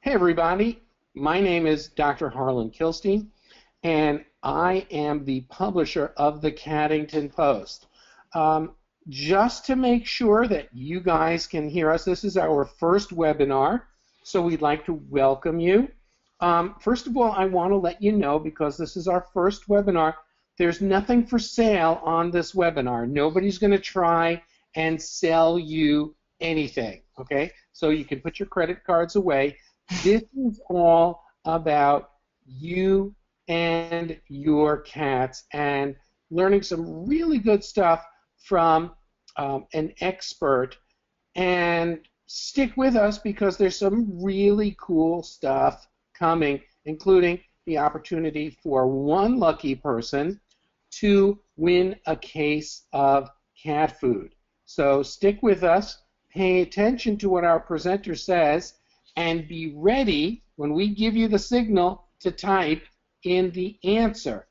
Hey everybody, my name is Dr. Harlan Kilstein, and I am the publisher of the Catington Post. Just to make sure that you guys can hear us, this is our first webinar, so we'd like to welcome you. First of all, I want to let you know, because this is our first webinar, there's nothing for sale on this webinar. Nobody's going to try and sell you anything, okay? So you can put your credit cards away. This is all about you and your cats and learning some really good stuff from an expert. And stick with us, because there's some really cool stuff coming, including the opportunity for one lucky person to win a case of cat food. So stick with us, pay attention to what our presenter says, and be ready when we give you the signal to type in the answer.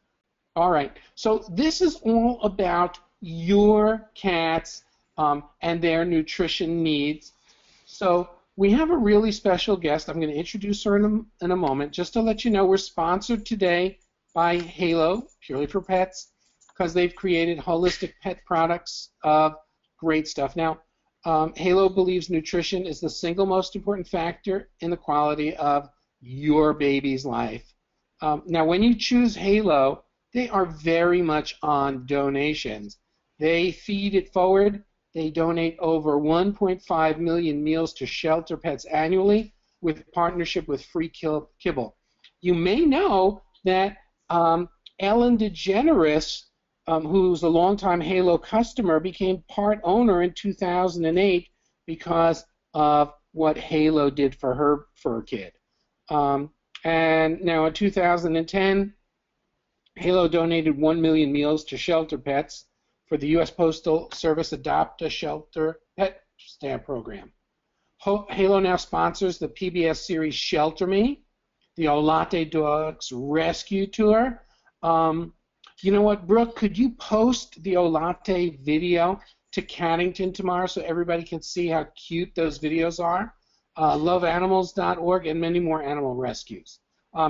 All right, so this is all about your cats and their nutrition needs. So we have a really special guest. I'm going to introduce her in a moment. Just to let you know, we're sponsored today by Halo, Purely for Pets, because they've created holistic pet products of great stuff. Now, Halo believes nutrition is the single most important factor in the quality of your baby's life. Now, when you choose Halo, they are very much on donations. They feed it forward. They donate over 1.5 million meals to shelter pets annually, with partnership with Free Kibble. You may know that Ellen Degeneres, who's a longtime Halo customer, became part owner in 2008 because of what Halo did for her fur kid. And now in 2010, Halo donated 1 million meals to shelter pets for the U.S. Postal Service Adopt a Shelter Pet Stamp Program. Halo now sponsors the PBS series Shelter Me, the Olate Dogs Rescue Tour. You know what, Brooke, could you post the Olate video to Catington tomorrow so everybody can see how cute those videos are? Loveanimals.org and many more animal rescues.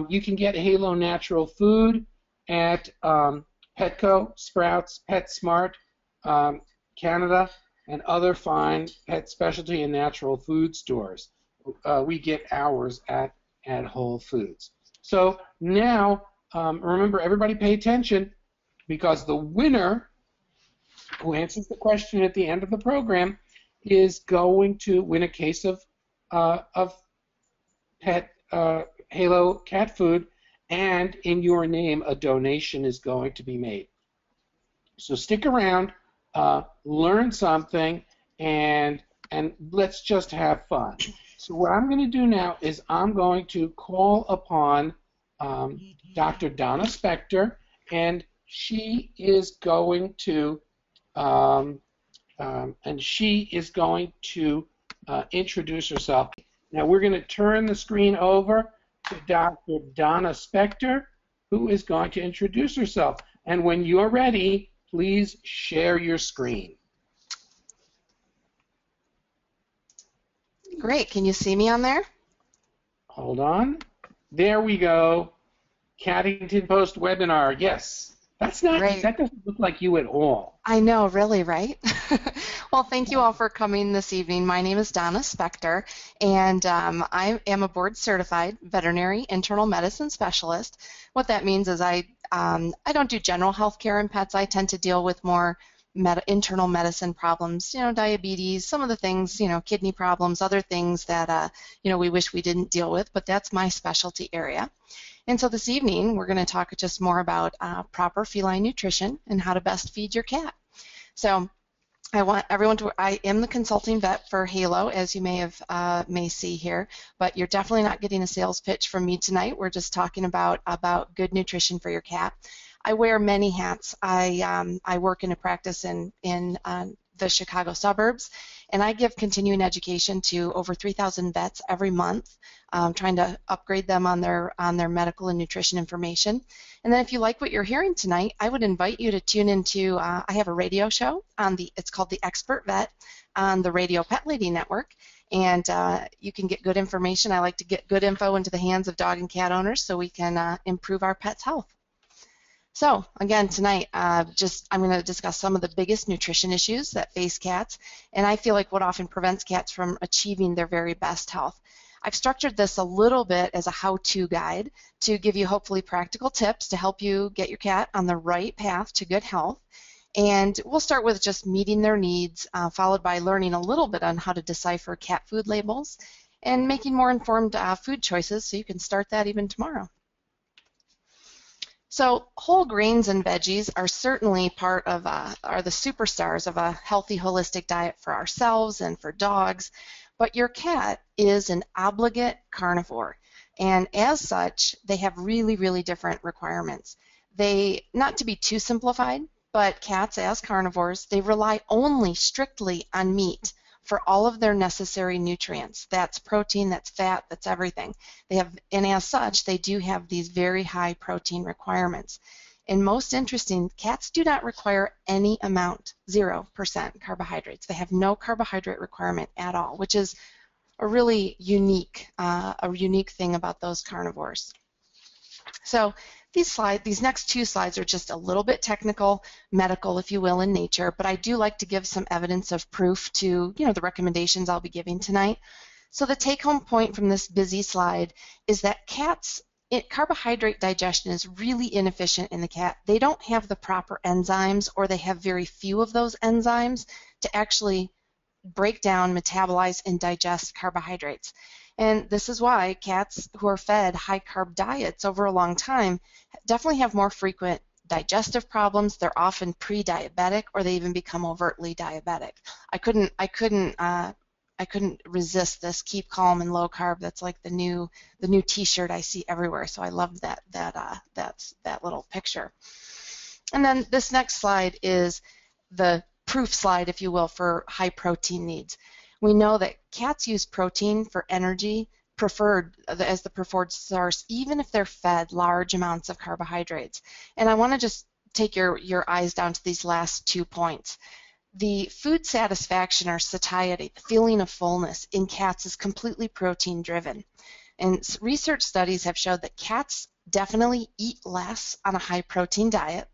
You can get Halo Natural Food at Petco, Sprouts, PetSmart, Canada, and other fine pet specialty and natural food stores. We get ours at Whole Foods. So now, remember, everybody pay attention, because the winner, who answers the question at the end of the program, is going to win a case of pet Halo cat food, and in your name a donation is going to be made. So stick around, learn something, and let's just have fun. So what I'm going to do now is I'm going to call upon Dr. Donna Spector, and she is going to introduce herself. Now we're going to turn the screen over to Dr. Donna Spector, who is going to introduce herself. And when you're ready, please share your screen. Great. Can you see me on there? Hold on. There we go. Catington Post webinar. Yes. That's not. Great. That doesn't look like you at all. I know, really, right? Well, thank you all for coming this evening. My name is Donna Spector, and I am a board-certified veterinary internal medicine specialist. What that means is I don't do general health care in pets. I tend to deal with more internal medicine problems, diabetes, some of the things, kidney problems, other things that, we wish we didn't deal with, but that's my specialty area. And so this evening, we're going to talk just more about proper feline nutrition and how to best feed your cat. So I want everyone to, I am the consulting vet for Halo, as you may see here, but you're definitely not getting a sales pitch from me tonight. We're just talking about good nutrition for your cat. I wear many hats. I work in a practice in the Chicago suburbs, and I give continuing education to over 3,000 vets every month, trying to upgrade them on their medical and nutrition information. And then if you like what you're hearing tonight, I would invite you to tune into, I have a radio show, it's called The Expert Vet on the Radio Pet Lady Network, and you can get good information. I like to get good info into the hands of dog and cat owners so we can improve our pet's health. So again, tonight, I'm going to discuss some of the biggest nutrition issues that face cats, and I feel like what often prevents cats from achieving their very best health. I've structured this a little bit as a how-to guide to give you hopefully practical tips to help you get your cat on the right path to good health. And we'll start with just meeting their needs, followed by learning a little bit on how to decipher cat food labels and making more informed food choices so you can start that even tomorrow. So whole grains and veggies are certainly part of, are the superstars of a healthy holistic diet for ourselves and for dogs, but your cat is an obligate carnivore, and as such, they have really, really different requirements. Not to be too simplified, but cats as carnivores, they rely only strictly on meat for all of their necessary nutrients. That's protein, that's fat, that's everything. And as such, they do have these very high protein requirements. And most interesting, cats do not require any amount, 0% carbohydrates. They have no carbohydrate requirement at all, which is a really unique thing about those carnivores. So these next two slides are just a little bit technical, medical, if you will, in nature, but I do like to give some evidence of proof to, the recommendations I'll be giving tonight. So the take-home point from this busy slide is that carbohydrate digestion is really inefficient in the cat. They don't have the proper enzymes, or they have very few of those enzymes to actually break down, metabolize, and digest carbohydrates. And this is why cats who are fed high-carb diets over a long time definitely have more frequent digestive problems. They're often pre-diabetic, or they even become overtly diabetic. I couldn't resist this "keep calm and low carb." That's like the new T-shirt I see everywhere. So I love that little picture. And then this next slide is the proof slide, if you will, for high protein needs. We know that cats use protein for energy as the preferred source, even if they're fed large amounts of carbohydrates. And I want to just take your eyes down to these last 2 points. The food satisfaction, or satiety, the feeling of fullness in cats, is completely protein driven. And research studies have showed that cats definitely eat less on a high protein diet,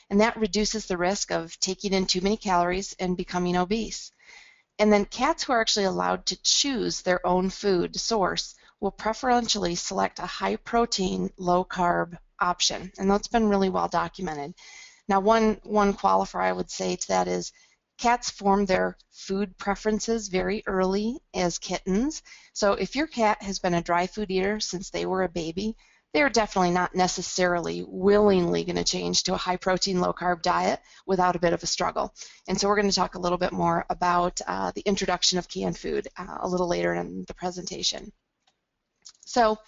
and that reduces the risk of taking in too many calories and becoming obese. And then cats who are actually allowed to choose their own food source will preferentially select a high protein, low carb option, and that's been really well documented. Now, one qualifier I would say to that is cats form their food preferences very early as kittens. So if your cat has been a dry food eater since they were a baby, they're definitely not necessarily willingly going to change to a high protein, low carb diet without a bit of a struggle. And so we're going to talk a little bit more about the introduction of canned food a little later in the presentation. So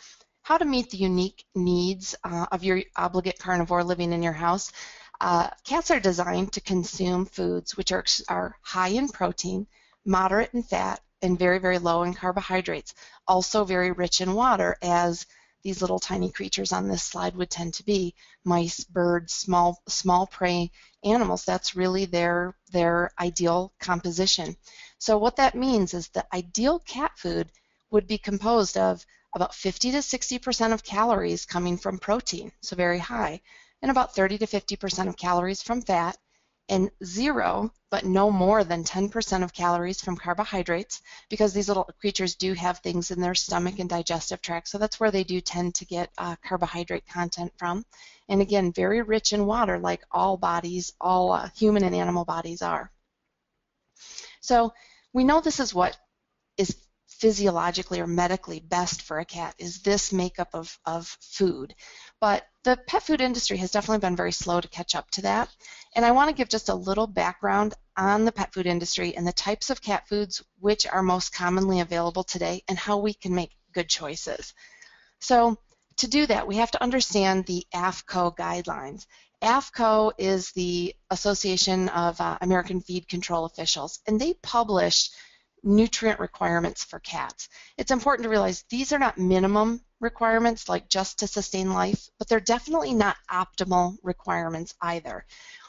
how to meet the unique needs of your obligate carnivore living in your house. Cats are designed to consume foods which are high in protein, moderate in fat, and very, very low in carbohydrates. Also very rich in water, as these little tiny creatures on this slide would tend to be. Mice, birds, small prey animals, that's really their ideal composition. So what that means is the ideal cat food would be composed of about 50 to 60% of calories coming from protein, so very high, and about 30 to 50% of calories from fat, and 0, but no more than 10% of calories from carbohydrates, because these little creatures do have things in their stomach and digestive tract, so that's where they do tend to get carbohydrate content from. And again, very rich in water, like all bodies, all human and animal bodies are. So we know this is what is physiologically or medically best for a cat, is this makeup of food. But the pet food industry has definitely been very slow to catch up to that. And I want to give just a little background on the pet food industry and the types of cat foods which are most commonly available today and how we can make good choices. So to do that, we have to understand the AFCO guidelines. AFCO is the Association of American Feed Control Officials, and they publish nutrient requirements for cats. It's important to realize these are not minimum requirements, like just to sustain life, but they're definitely not optimal requirements either.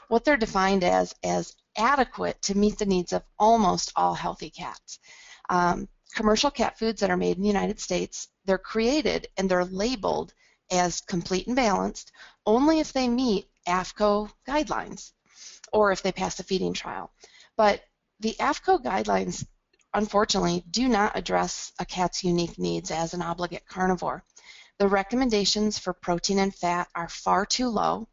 What they're defined as adequate to meet the needs of almost all healthy cats. commercial cat foods that are made in the United States, they're created and they're labeled as complete and balanced only if they meet AFCO guidelines or if they pass a feeding trial. But the AFCO guidelines, unfortunately, do not address a cat's unique needs as an obligate carnivore. The recommendations for protein and fat are far too low,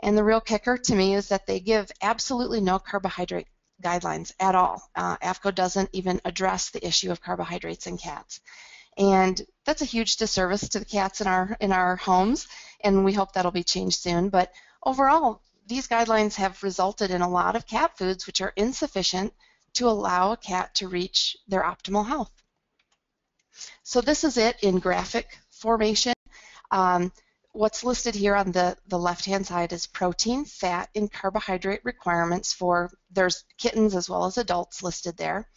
and the real kicker to me is that they give absolutely no carbohydrate guidelines at all. AFCO doesn't even address the issue of carbohydrates in cats. And that's a huge disservice to the cats in our homes, and we hope that'll be changed soon. But overall, these guidelines have resulted in a lot of cat foods which are insufficient to allow a cat to reach their optimal health. So this is it in graphic formation. What's listed here on the left-hand side is protein, fat, and carbohydrate requirements for, there's kittens as well as adults listed there.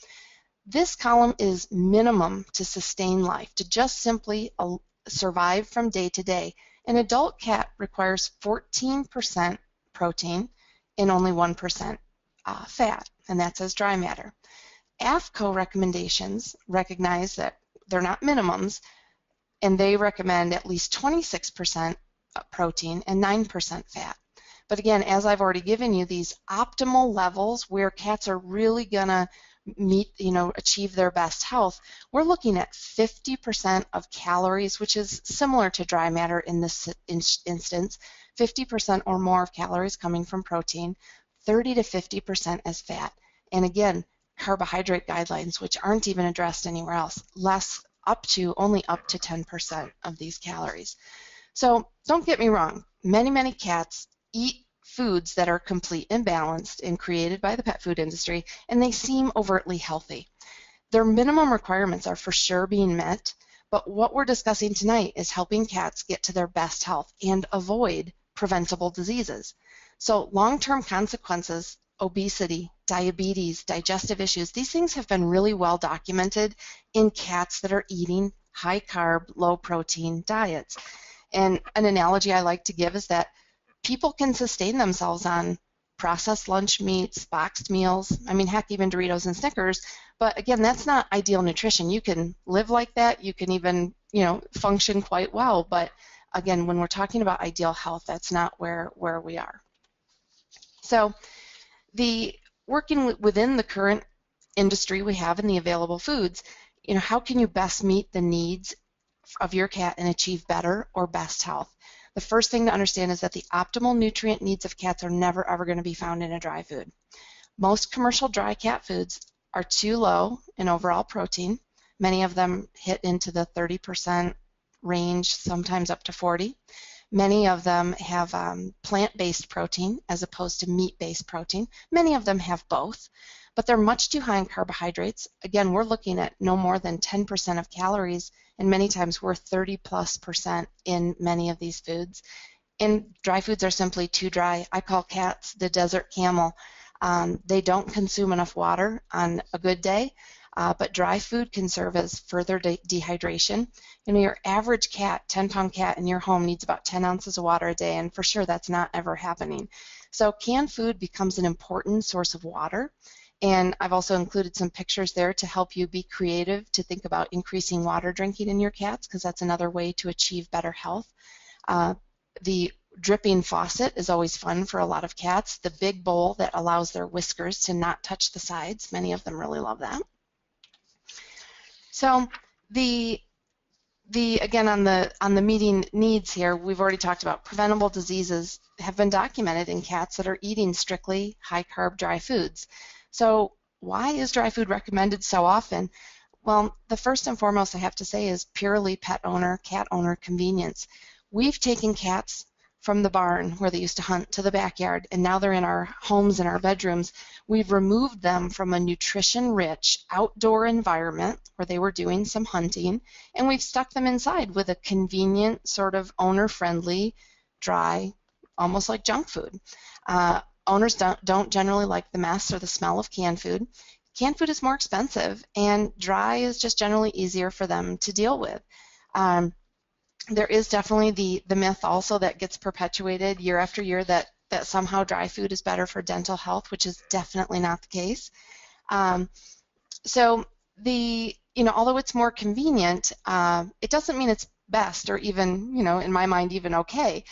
This column is minimum to sustain life, to just simply survive from day to day. An adult cat requires 14% protein and only 1% fat, and that's as dry matter. AFCO recommendations recognize that they're not minimums, and they recommend at least 26% protein and 9% fat. But again, as I've already given you, these optimal levels where cats are really gonna achieve their best health, we're looking at 50% of calories, which is similar to dry matter in this instance, 50% or more of calories coming from protein, 30 to 50% as fat. And again, carbohydrate guidelines, which aren't even addressed anywhere else, only up to 10% of these calories. So don't get me wrong, many cats eat foods that are complete and balanced and created by the pet food industry, and they seem overtly healthy. Their minimum requirements are for sure being met, but what we're discussing tonight is helping cats get to their best health and avoid preventable diseases. So long-term consequences, obesity, diabetes, digestive issues, these things have been really well documented in cats that are eating high-carb, low-protein diets. And an analogy I like to give is that people can sustain themselves on processed lunch meats, boxed meals, heck, even Doritos and Snickers, but again, that's not ideal nutrition. You can live like that, you can even, function quite well, but again, when we're talking about ideal health, that's not where we are. So working within the current industry we have in the available foods, how can you best meet the needs of your cat and achieve better or best health? The first thing to understand is that the optimal nutrient needs of cats are never ever going to be found in a dry food. Most commercial dry cat foods are too low in overall protein. Many of them hit into the 30% range, sometimes up to 40%. Many of them have plant-based protein as opposed to meat-based protein. Many of them have both, but they're much too high in carbohydrates. Again, we're looking at no more than 10% of calories, and many times we're 30+% in many of these foods. And dry foods are simply too dry. I call cats the desert camel. They don't consume enough water on a good day, but dry food can serve as further dehydration. Your average cat, 10-pound cat in your home needs about 10 ounces of water a day, and for sure that's not ever happening. So canned food becomes an important source of water, and I've also included some pictures there to help you be creative to think about increasing water drinking in your cats, because that's another way to achieve better health. The dripping faucet is always fun for a lot of cats. The big bowl that allows their whiskers to not touch the sides, many of them really love that. So again, on the meeting needs here, we've already talked about preventable diseases have been documented in cats that are eating strictly high-carb dry foods. So why is dry food recommended so often? Well, the first and foremost I have to say is purely cat owner convenience. We've taken cats from the barn where they used to hunt to the backyard, and now they're in our homes and our bedrooms. We've removed them from a nutrition-rich outdoor environment where they were doing some hunting, and we've stuck them inside with a convenient, sort of owner-friendly, dry, almost like junk food. Owners don't generally like the mess or the smell of canned food. Canned food is more expensive, and dry is just generally easier for them to deal with. There is definitely the myth also that gets perpetuated year after year that somehow dry food is better for dental health, which is definitely not the case. So although it's more convenient, it doesn't mean it's best or even, in my mind, even okay.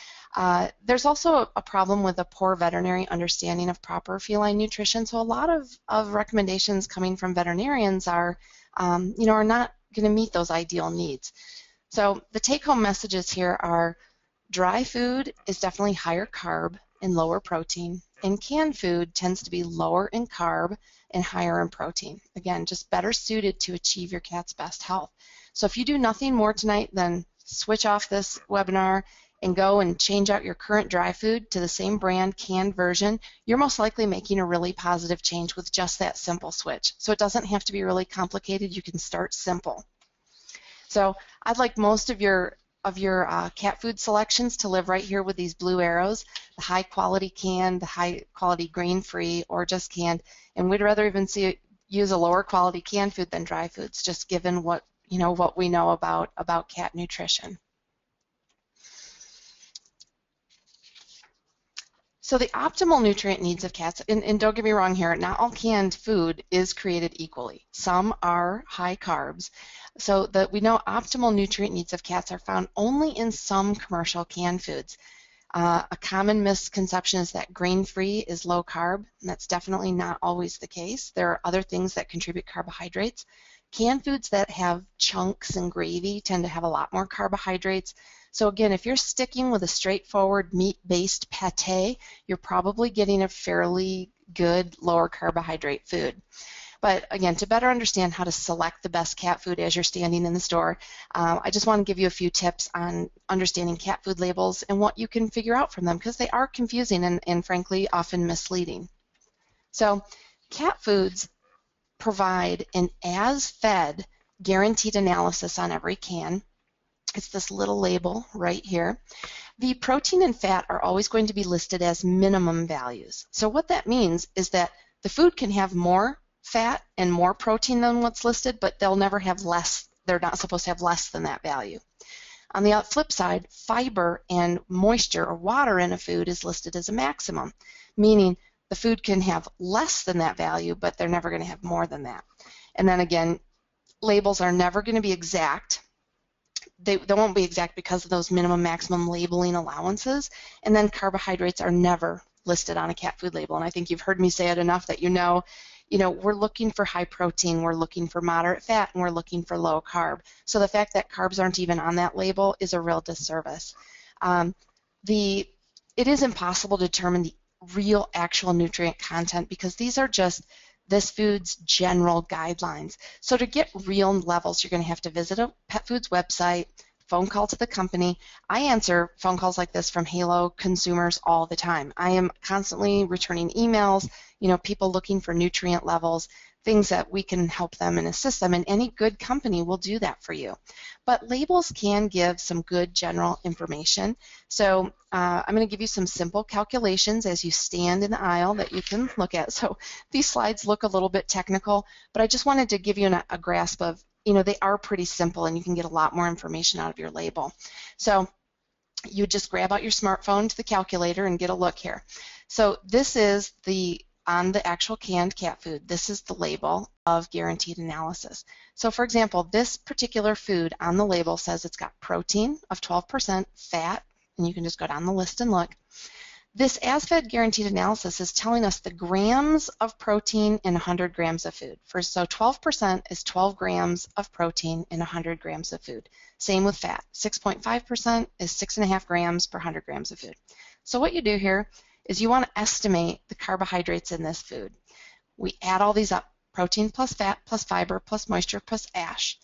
There's also a problem with a poor veterinary understanding of proper feline nutrition. So a lot of recommendations coming from veterinarians are not going to meet those ideal needs. So the take-home messages here are dry food is definitely higher carb and lower protein, and canned food tends to be lower in carb and higher in protein. Again, just better suited to achieve your cat's best health. So if you do nothing more tonight than switch off this webinar and go and change out your current dry food to the same brand canned version, you're most likely making a really positive change with just that simple switch. So it doesn't have to be really complicated. You can start simple. So I'd like most of your cat food selections to live right here with these blue arrows, the high quality canned, the high quality grain-free, or just canned. And we'd rather even use a lower quality canned food than dry foods, just given what we know about cat nutrition. So the optimal nutrient needs of cats, and don't get me wrong here, not all canned food is created equally. Some are high carbs. So that we know optimal nutrient needs of cats are found only in some commercial canned foods. A common misconception is that grain-free is low carb, and that's definitely not always the case. There are other things that contribute carbohydrates. Canned foods that have chunks and gravy tend to have a lot more carbohydrates. So again, if you're sticking with a straightforward meat-based pate, you're probably getting a fairly good lower carbohydrate food. But again, to better understand how to select the best cat food as you're standing in the store, I just want to give you a few tips on understanding cat food labels and what you can figure out from them, because they are confusing and frankly often misleading. So cat foods provide an as-fed guaranteed analysis on every can. It's this little label right here. The protein and fat are always going to be listed as minimum values. So what that means is that the food can have more fat and more protein than what's listed, but they'll never have less. They're not supposed to have less than that value. On the flip side, fiber and moisture or water in a food is listed as a maximum, meaning the food can have less than that value, but they're never going to have more than that. And then again, labels are never going to be exact. They won't be exact because of those minimum maximum labeling allowances. And then carbohydrates are never listed on a cat food label. And I think you've heard me say it enough that we're looking for high protein, we're looking for moderate fat, and we're looking for low carb. So the fact that carbs aren't even on that label is a real disservice. It is impossible to determine the real actual nutrient content because these are just this food's general guidelines. So to get real levels, you're going to have to visit a pet food's website, phone call to the company. I answer phone calls like this from Halo consumers all the time. I am constantly returning emails, people looking for nutrient levels, things that we can help them and assist them, and any good company will do that for you. But labels can give some good general information. So I'm going to give you some simple calculations as you stand in the aisle that you can look at. So these slides look a little bit technical, but I just wanted to give you a grasp of, they are pretty simple and you can get a lot more information out of your label. So you just grab out your smartphone to the calculator and get a look here. So this is on the actual canned cat food, this is the label of guaranteed analysis. So for example, this particular food on the label says it's got protein of 12%, fat, and you can just go down the list and look. This as-fed guaranteed analysis is telling us the grams of protein in 100 grams of food. So 12% is 12 grams of protein in 100 grams of food. Same with fat. 6.5% is 6.5 grams per 100 grams of food. So what you do here is you want to estimate the carbohydrates in this food. We add all these up, protein plus fat plus fiber plus moisture plus ash.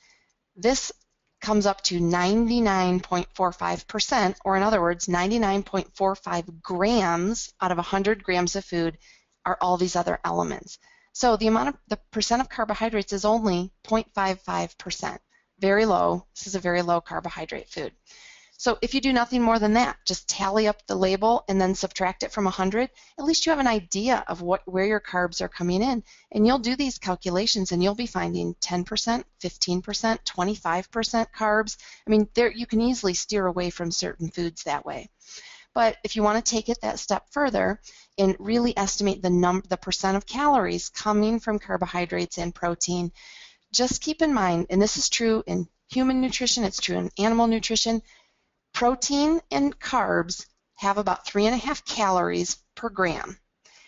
This comes up to 99.45%, or in other words, 99.45 grams out of 100 grams of food are all these other elements. So the percent of carbohydrates is only 0.55%. Very low. This is a very low carbohydrate food. So if you do nothing more than that, just tally up the label and then subtract it from 100, at least you have an idea of where your carbs are coming in. And you'll do these calculations and you'll be finding 10%, 15%, 25% carbs. I mean, you can easily steer away from certain foods that way. But if you want to take it that step further and really estimate the percent of calories coming from carbohydrates and protein, just keep in mind, and this is true in human nutrition, it's true in animal nutrition, protein and carbs have about 3.5 calories per gram,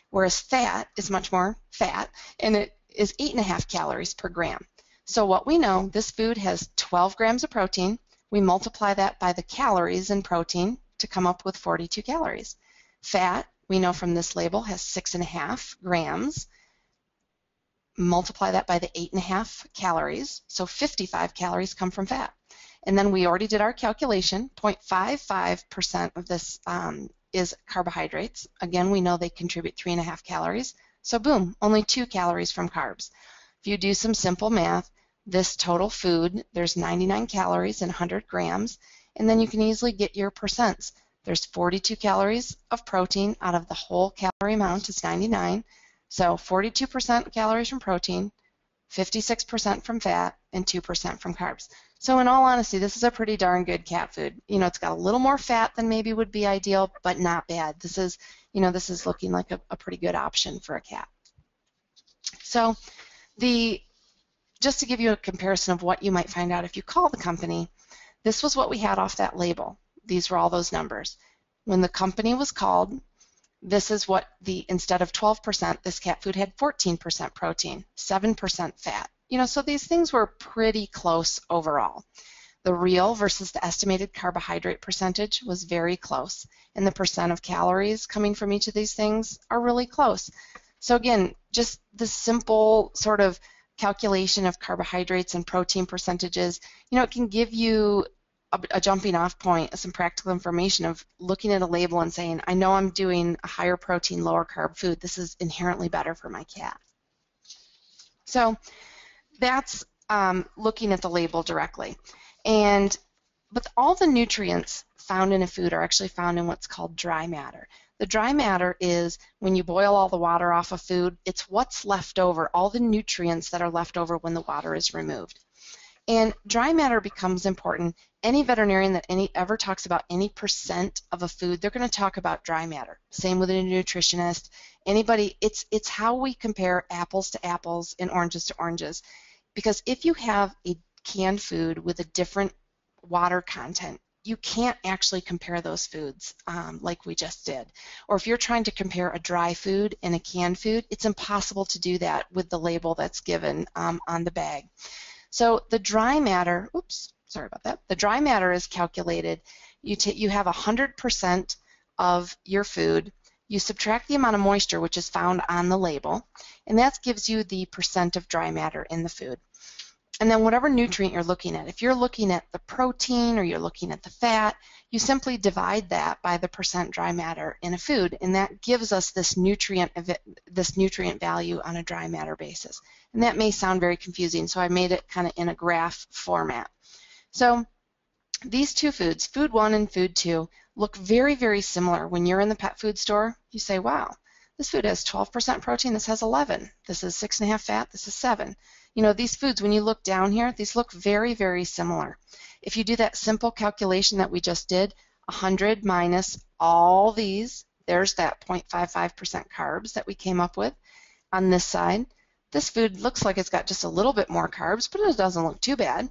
whereas fat is much more fat, and it is 8.5 calories per gram. So what we know, this food has 12 grams of protein. We multiply that by the calories in protein to come up with 42 calories. Fat, we know from this label, has 6.5 grams. Multiply that by the 8.5 calories, so 55 calories come from fat. And then we already did our calculation, 0.55% of this is carbohydrates. Again, we know they contribute 3.5 calories, so boom, only 2 calories from carbs. If you do some simple math, this total food, there's 99 calories in 100 grams, and then you can easily get your percents. There's 42 calories of protein out of the whole calorie amount is 99. So 42% calories from protein, 56% from fat, and 2% from carbs. So in all honesty, this is a pretty darn good cat food. You know, it's got a little more fat than maybe would be ideal, but not bad. This is, you know, this is looking like a pretty good option for a cat. So just to give you a comparison of what you might find out if you call the company, this was what we had off that label. These were all those numbers. When the company was called, this is what instead of 12%, this cat food had 14% protein, 7% fat. You know, so these things were pretty close overall. The real versus the estimated carbohydrate percentage was very close, and the percent of calories coming from each of these things are really close. So again, just the simple sort of calculation of carbohydrates and protein percentages, you know, it can give you a jumping off point, some practical information of looking at a label and saying, I know I'm doing a higher protein, lower carb food. This is inherently better for my cat. So that's looking at the label directly. But all the nutrients found in a food are actually found in what's called dry matter. The dry matter is when you boil all the water off a food, it's what's left over, all the nutrients that are left over when the water is removed. And dry matter becomes important. Any veterinarian that ever talks about any percent of a food, they're going to talk about dry matter. Same with a nutritionist. Anybody, it's how we compare apples to apples and oranges to oranges. Because if you have a canned food with a different water content, you can't actually compare those foods like we just did. Or if you're trying to compare a dry food and a canned food, it's impossible to do that with the label that's given on the bag. So the dry matter, the dry matter is calculated. You have 100% of your food. You subtract the amount of moisture, which is found on the label, and that gives you the percent of dry matter in the food. And then whatever nutrient you're looking at, if you're looking at the protein or you're looking at the fat, you simply divide that by the percent dry matter in a food, and that gives us this nutrient value on a dry matter basis. And that may sound very confusing, so I made it kind of in a graph format. So these two foods, food 1 and food 2, look very, very similar. When you're in the pet food store, you say, wow, this food has 12% protein, this has 11. This is 6.5 fat, this is 7. You know, these foods, when you look down here, these look very, very similar. If you do that simple calculation that we just did, 100 minus all these, there's that 0.55% carbs that we came up with on this side. This food looks like it's got just a little bit more carbs, but it doesn't look too bad.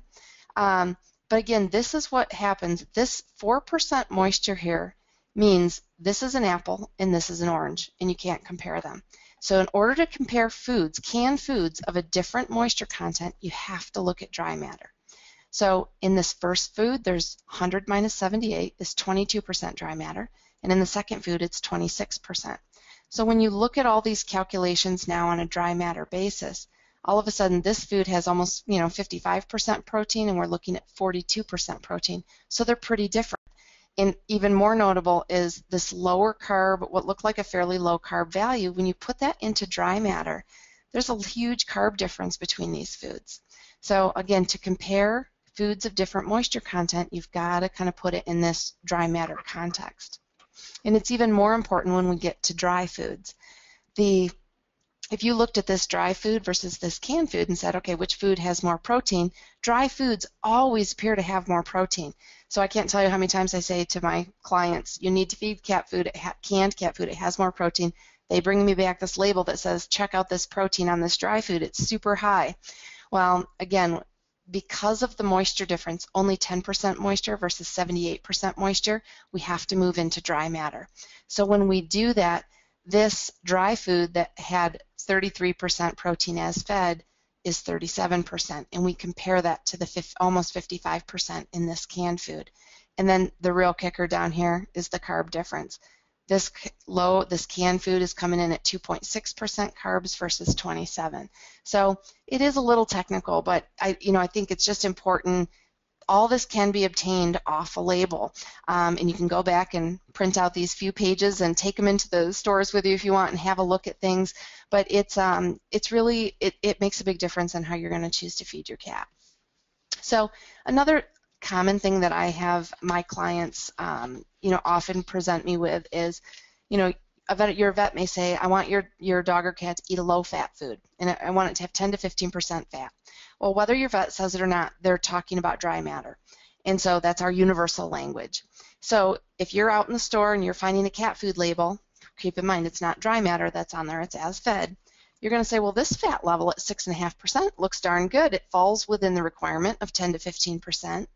But again, this is what happens. This 4% moisture here means this is an apple and this is an orange, and you can't compare them. So in order to compare foods, canned foods of a different moisture content, you have to look at dry matter. So in this first food, there's 100 minus 78 is 22% dry matter, and in the second food, it's 26%. So when you look at all these calculations now on a dry matter basis, all of a sudden this food has almost 55% protein, and we're looking at 42% protein. So they're pretty different. And even more notable is this lower carb, what looked like a fairly low carb value. When you put that into dry matter, there's a huge carb difference between these foods. So again, to compare foods of different moisture content, you've got to kind of put it in this dry matter context. And it's even more important when we get to dry foods. If you looked at this dry food versus this canned food and said, okay, which food has more protein, dry foods always appear to have more protein. So I can't tell you how many times I say to my clients, you need to feed cat food, canned cat food, it has more protein. They bring me back this label that says, check out this protein on this dry food, it's super high. Well, again, because of the moisture difference, only 10% moisture versus 78% moisture, we have to move into dry matter. So when we do that, this dry food that had 33% protein as fed is 37%, and we compare that to the almost 55% in this canned food. And then the real kicker down here is the carb difference. This canned food is coming in at 2.6% carbs versus 27. So it is a little technical, but I think it's just important. All this can be obtained off a label, and you can go back and print out these few pages and take them into the stores with you if you want and have a look at things. But it's really it makes a big difference in how you're going to choose to feed your cat. So another common thing that I have my clients often present me with is, your vet may say, I want your dog or cat to eat a low-fat food, and I want it to have 10 to 15% fat. Well, whether your vet says it or not, they're talking about dry matter, and so that's our universal language. So if you're out in the store and you're finding a cat food label, keep in mind it's not dry matter that's on there, it's as fed. You're going to say, well, this fat level at 6.5% looks darn good. It falls within the requirement of 10 to 15%,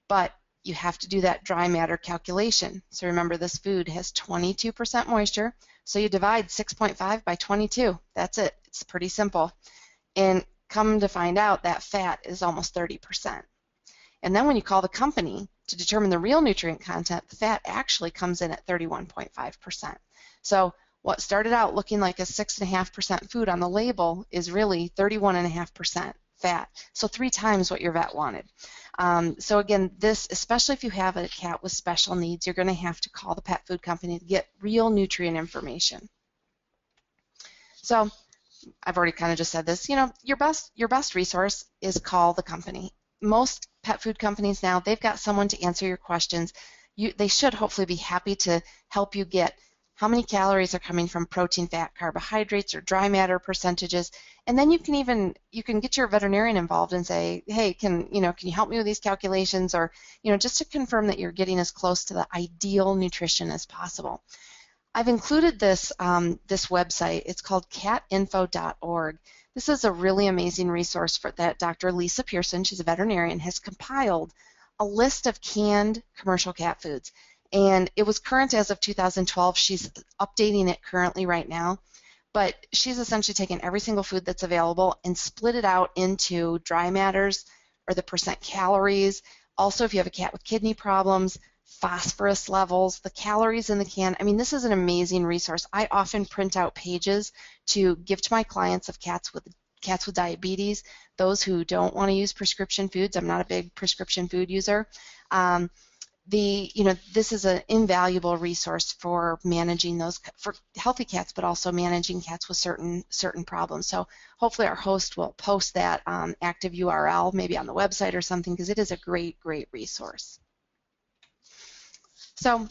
but you have to do that dry matter calculation. So remember, this food has 22% moisture, so you divide 6.5 by 22. That's it. It's pretty simple. And come to find out, that fat is almost 30%. And then when you call the company to determine the real nutrient content, the fat actually comes in at 31.5%. So what started out looking like a 6.5% food on the label is really 31.5% fat, so 3 times what your vet wanted. So again, this, especially if you have a cat with special needs, you're going to have to call the pet food company to get real nutrient information. So I've already kind of just said this, your best resource is call the company. Most pet food companies now, they've got someone to answer your questions. They should hopefully be happy to help you get how many calories are coming from protein, fat, carbohydrates, or dry matter percentages, and then you can get your veterinarian involved and say, hey, can you help me with these calculations, or just to confirm that you're getting as close to the ideal nutrition as possible. I've included this website. It's called catinfo.org. This is a really amazing resource that Dr. Lisa Pearson, she's a veterinarian, has compiled a list of canned commercial cat foods. And it was current as of 2012. She's updating it currently right now. But she's essentially taken every single food that's available and split it out into dry matters, or the percent calories. Also, if you have a cat with kidney problems, phosphorus levels, the calories in the can. I mean, this is an amazing resource. I often print out pages to give to my clients of cats with diabetes, those who don't want to use prescription foods. I'm not a big prescription food user. This is an invaluable resource for managing those, for healthy cats, but also managing cats with certain problems. So hopefully our host will post that active URL maybe on the website or something, because it is a great resource. So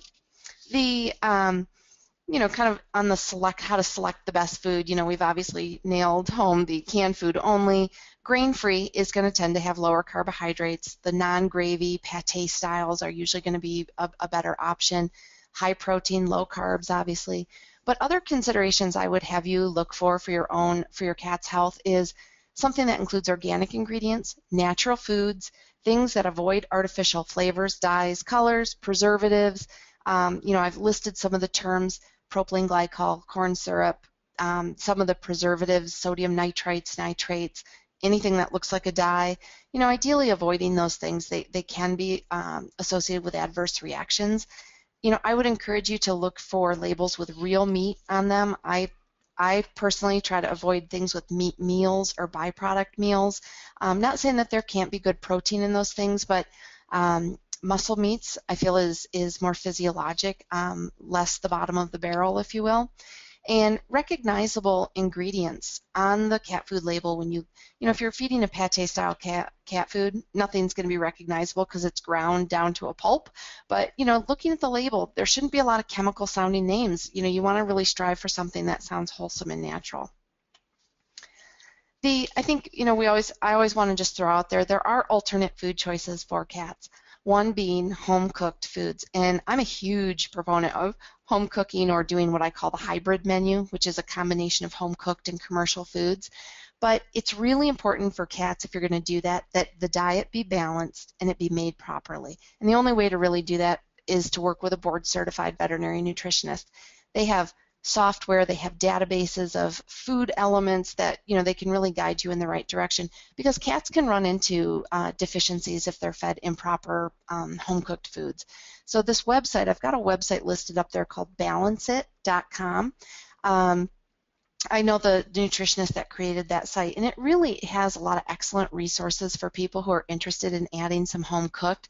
the kind of on the how to select the best food, we've obviously nailed home the canned food only. Grain-free is going to tend to have lower carbohydrates. The non-gravy pate styles are usually going to be a better option. High protein, low carbs, obviously. But other considerations I would have you look for your cat's health is something that includes organic ingredients, natural foods, things that avoid artificial flavors, dyes, colors, preservatives. I've listed some of the terms: propylene glycol, corn syrup, some of the preservatives, sodium nitrites, nitrates, anything that looks like a dye. Ideally avoiding those things. They can be associated with adverse reactions. I would encourage you to look for labels with real meat on them. I personally try to avoid things with meat meals or byproduct meals. Not saying that there can't be good protein in those things, but muscle meats, I feel, is more physiologic, less the bottom of the barrel, if you will. And recognizable ingredients on the cat food label. When if you're feeding a pate-style cat food, nothing's going to be recognizable because it's ground down to a pulp. But looking at the label, there shouldn't be a lot of chemical-sounding names. You want to really strive for something that sounds wholesome and natural. I think I always want to just throw out there are alternate food choices for cats. One being home-cooked foods, and I'm a huge proponent of home cooking, or doing what I call the hybrid menu, which is a combination of home-cooked and commercial foods. But it's really important for cats, if you're going to do that, that the diet be balanced and it be made properly. And the only way to really do that is to work with a board-certified veterinary nutritionist. They have software, they have databases of food elements that, they can really guide you in the right direction, because cats can run into deficiencies if they're fed improper home-cooked foods. So this website, I've got a website listed up there called balanceit.com. I know the nutritionist that created that site, and it really has a lot of excellent resources for people who are interested in adding some home-cooked.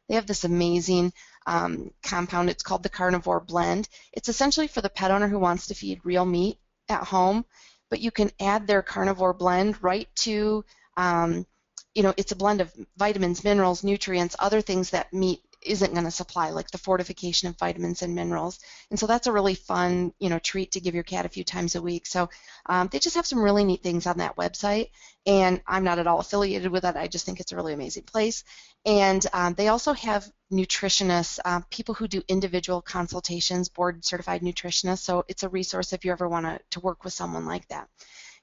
They have this amazing compound. It's called the Carnivore Blend. It's essentially for the pet owner who wants to feed real meat at home, but you can add their Carnivore Blend right to, it's a blend of vitamins, minerals, nutrients, other things that meat isn't going to supply, like the fortification of vitamins and minerals. And so that's a really fun, treat to give your cat a few times a week. So they just have some really neat things on that website, and I'm not at all affiliated with it. I just think it's a really amazing place. And they also have nutritionists, people who do individual consultations, board-certified nutritionists. So it's a resource if you ever want to work with someone like that.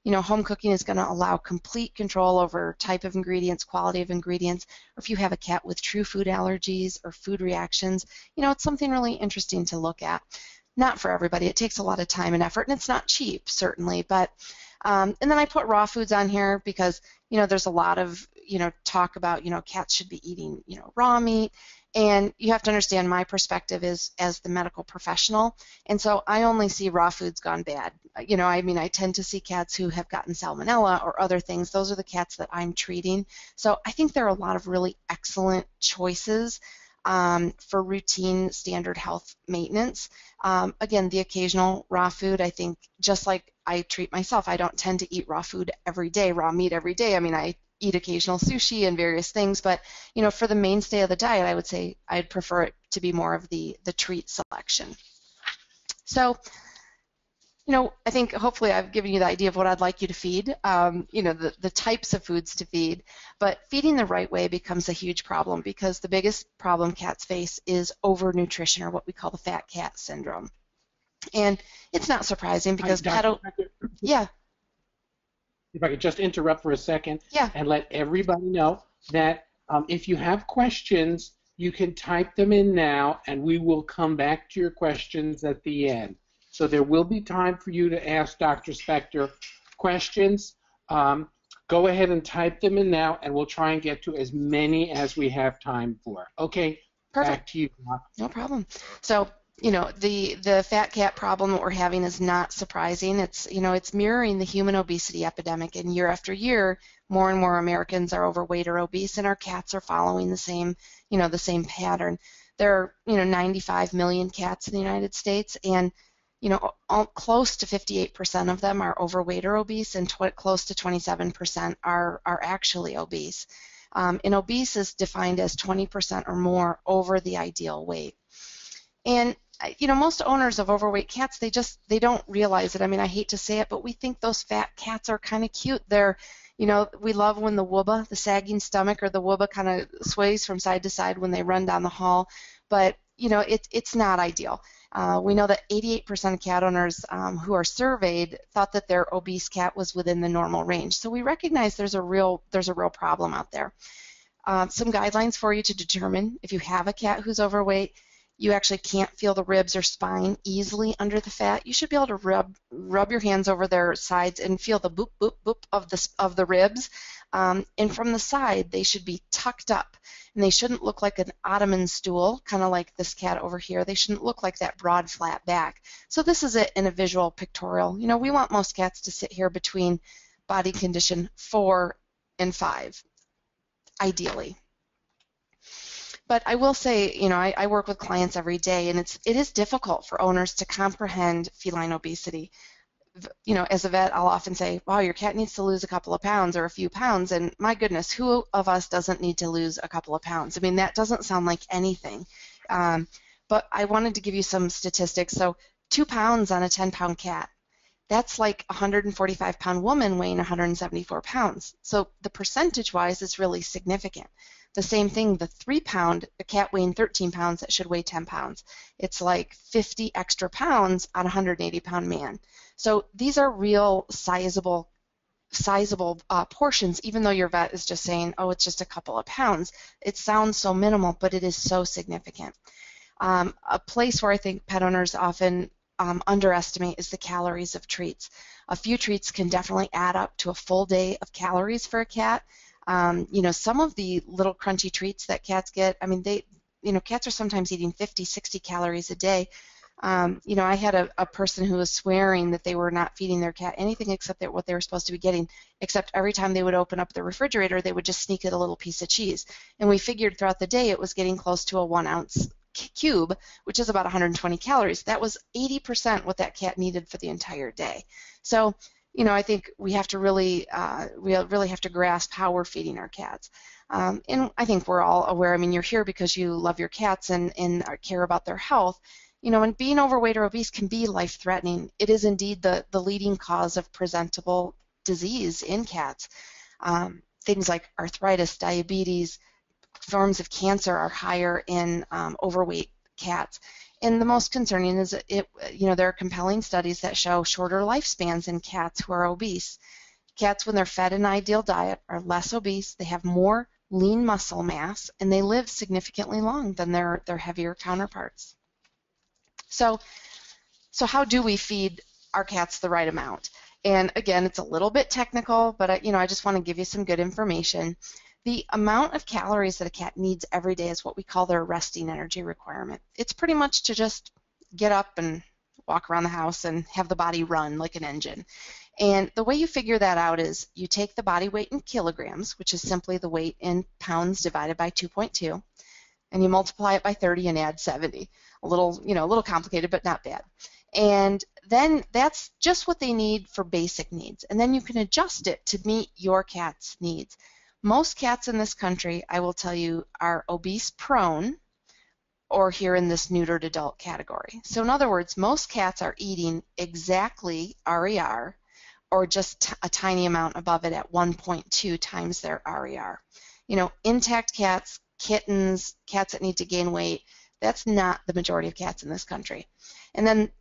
Home cooking is going to allow complete control over type of ingredients, quality of ingredients, or if you have a cat with true food allergies or food reactions, it's something really interesting to look at. Not for everybody. It takes a lot of time and effort, and it's not cheap, certainly. But and then I put raw foods on here because, there's a lot of, talk about, cats should be eating, raw meat. And you have to understand my perspective is as the medical professional. And so I only see raw foods gone bad. I tend to see cats who have gotten salmonella or other things. Those are the cats that I'm treating. So I think there are a lot of really excellent choices for routine standard health maintenance. Again, the occasional raw food, I think, just like I treat myself, I don't tend to eat raw food every day, raw meat every day. I eat occasional sushi and various things, but for the mainstay of the diet, I would say I'd prefer it to be more of the treat selection. So, I think hopefully I've given you the idea of what I'd like you to feed, the types of foods to feed, but feeding the right way becomes a huge problem, because the biggest problem cats face is overnutrition, or what we call the fat cat syndrome. And it's not surprising because yeah. If I could just interrupt for a second, yeah, and let everybody know that if you have questions, you can type them in now, and we will come back to your questions at the end. So there will be time for you to ask Dr. Spector questions. Go ahead and type them in now, and we'll try and get to as many as we have time for. Okay, perfect. Back to you, Doc. No problem. So, the fat cat problem that we're having is not surprising. It's, it's mirroring the human obesity epidemic, and year after year, more and more Americans are overweight or obese, and our cats are following the same, the same pattern. There are, 95 million cats in the United States, and close to 58% of them are overweight or obese, and close to 27% are actually obese. And obese is defined as 20% or more over the ideal weight. And most owners of overweight cats, they don't realize it. I hate to say it, but we think those fat cats are kind of cute. They're, we love when the wooba, the sagging stomach, or the wooba kind of sways from side to side when they run down the hall. But it's not ideal. We know that 88% of cat owners who are surveyed thought that their obese cat was within the normal range. So we recognize there's a real problem out there. Some guidelines for you to determine if you have a cat who's overweight. You actually can't feel the ribs or spine easily under the fat. You should be able to rub your hands over their sides and feel the boop, boop, boop of the ribs. And from the side, they should be tucked up. And they shouldn't look like an Ottoman stool, kind of like this cat over here. They shouldn't look like that broad, flat back. So this is it in a visual pictorial. We want most cats to sit here between body condition 4 and 5, ideally. But I will say, I work with clients every day, and it is difficult for owners to comprehend feline obesity. As a vet, I'll often say, wow, your cat needs to lose a couple of pounds or a few pounds, and my goodness, who of us doesn't need to lose a couple of pounds? That doesn't sound like anything. But I wanted to give you some statistics. So 2 pounds on a 10-pound cat, that's like a 145-pound woman weighing 174 pounds. So the percentage-wise, it's really significant. The same thing, the 3-pound, the cat weighing 13 pounds that should weigh 10 pounds. It's like 50 extra pounds on a 180-pound man. So these are real sizable sizable portions, even though your vet is just saying, oh, it's just a couple of pounds. It sounds so minimal, but it is so significant. A place where I think pet owners often underestimate is the calories of treats. A few treats can definitely add up to a full day of calories for a cat. Some of the little crunchy treats that cats get, I mean, cats are sometimes eating 50, 60 calories a day. I had a person who was swearing that they were not feeding their cat anything except what they were supposed to be getting, except every time they would open up the refrigerator, they would just sneak it a little piece of cheese. And we figured throughout the day it was getting close to a 1 ounce cube, which is about 120 calories. That was 80% what that cat needed for the entire day. So, I think we have to we really have to grasp how we're feeding our cats. And I think we're all aware, I mean, you're here because you love your cats and care about their health. And being overweight or obese can be life-threatening. It is indeed the leading cause of presentable disease in cats. Things like arthritis, diabetes, forms of cancer are higher in overweight cats. And the most concerning is there are compelling studies that show shorter lifespans in cats who are obese. Cats, when they're fed an ideal diet, are less obese, they have more lean muscle mass, and they live significantly long than their heavier counterparts. So how do we feed our cats the right amount? And again, it's a little bit technical, but I just want to give you some good information. The amount of calories that a cat needs every day is what we call their resting energy requirement. It's pretty much to just get up and walk around the house and have the body run like an engine. And the way you figure that out is you take the body weight in kilograms, which is simply the weight in pounds divided by 2.2, and you multiply it by 30 and add 70. A little complicated, but not bad. And then that's just what they need for basic needs. And then you can adjust it to meet your cat's needs. Most cats in this country, I will tell you, are obese prone or here in this neutered adult category. So in other words, most cats are eating exactly RER or just a tiny amount above it at 1.2 times their RER. Intact cats, kittens, cats that need to gain weight, that's not the majority of cats in this country. And then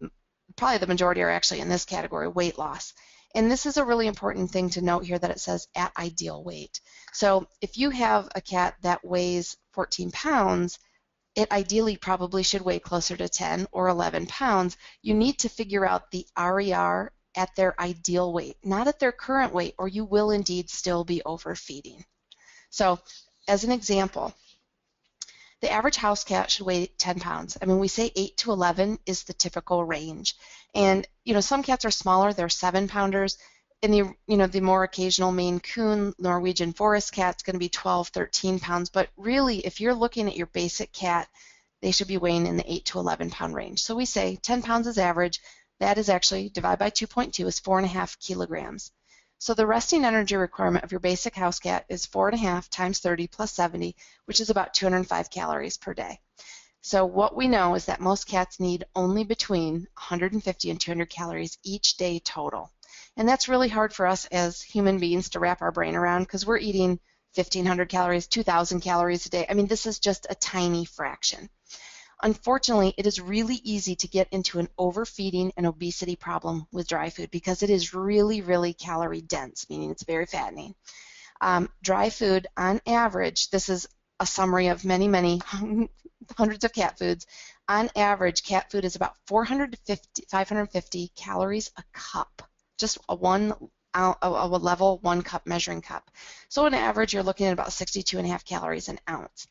probably the majority are actually in this category, weight loss. And this is a really important thing to note here that it says at ideal weight. So if you have a cat that weighs 14 pounds, it ideally probably should weigh closer to 10 or 11 pounds. You need to figure out the RER at their ideal weight, not at their current weight, or you will indeed still be overfeeding. So as an example, the average house cat should weigh 10 pounds. I mean, we say 8 to 11 is the typical range. And, some cats are smaller, they're 7-pounders. And the more occasional Maine Coon, Norwegian Forest cat's going to be 12, 13 pounds. But really, if you're looking at your basic cat, they should be weighing in the 8 to 11 pound range. So we say 10 pounds is average. That is actually, divided by 2.2, is 4.5 kilograms. So the resting energy requirement of your basic house cat is 4.5 times 30 plus 70, which is about 205 calories per day. So what we know is that most cats need only between 150 and 200 calories each day total. And that's really hard for us as human beings to wrap our brain around because we're eating 1,500 calories, 2,000 calories a day. I mean, this is just a tiny fraction. Unfortunately, it is really easy to get into an overfeeding and obesity problem with dry food because it is really, really calorie dense, meaning it's very fattening. Dry food, on average, this is a summary of many, many hundreds of cat foods. On average, cat food is about 550 calories a cup, just a level 1 cup measuring cup. So on average, you're looking at about 62.5 calories an ounce.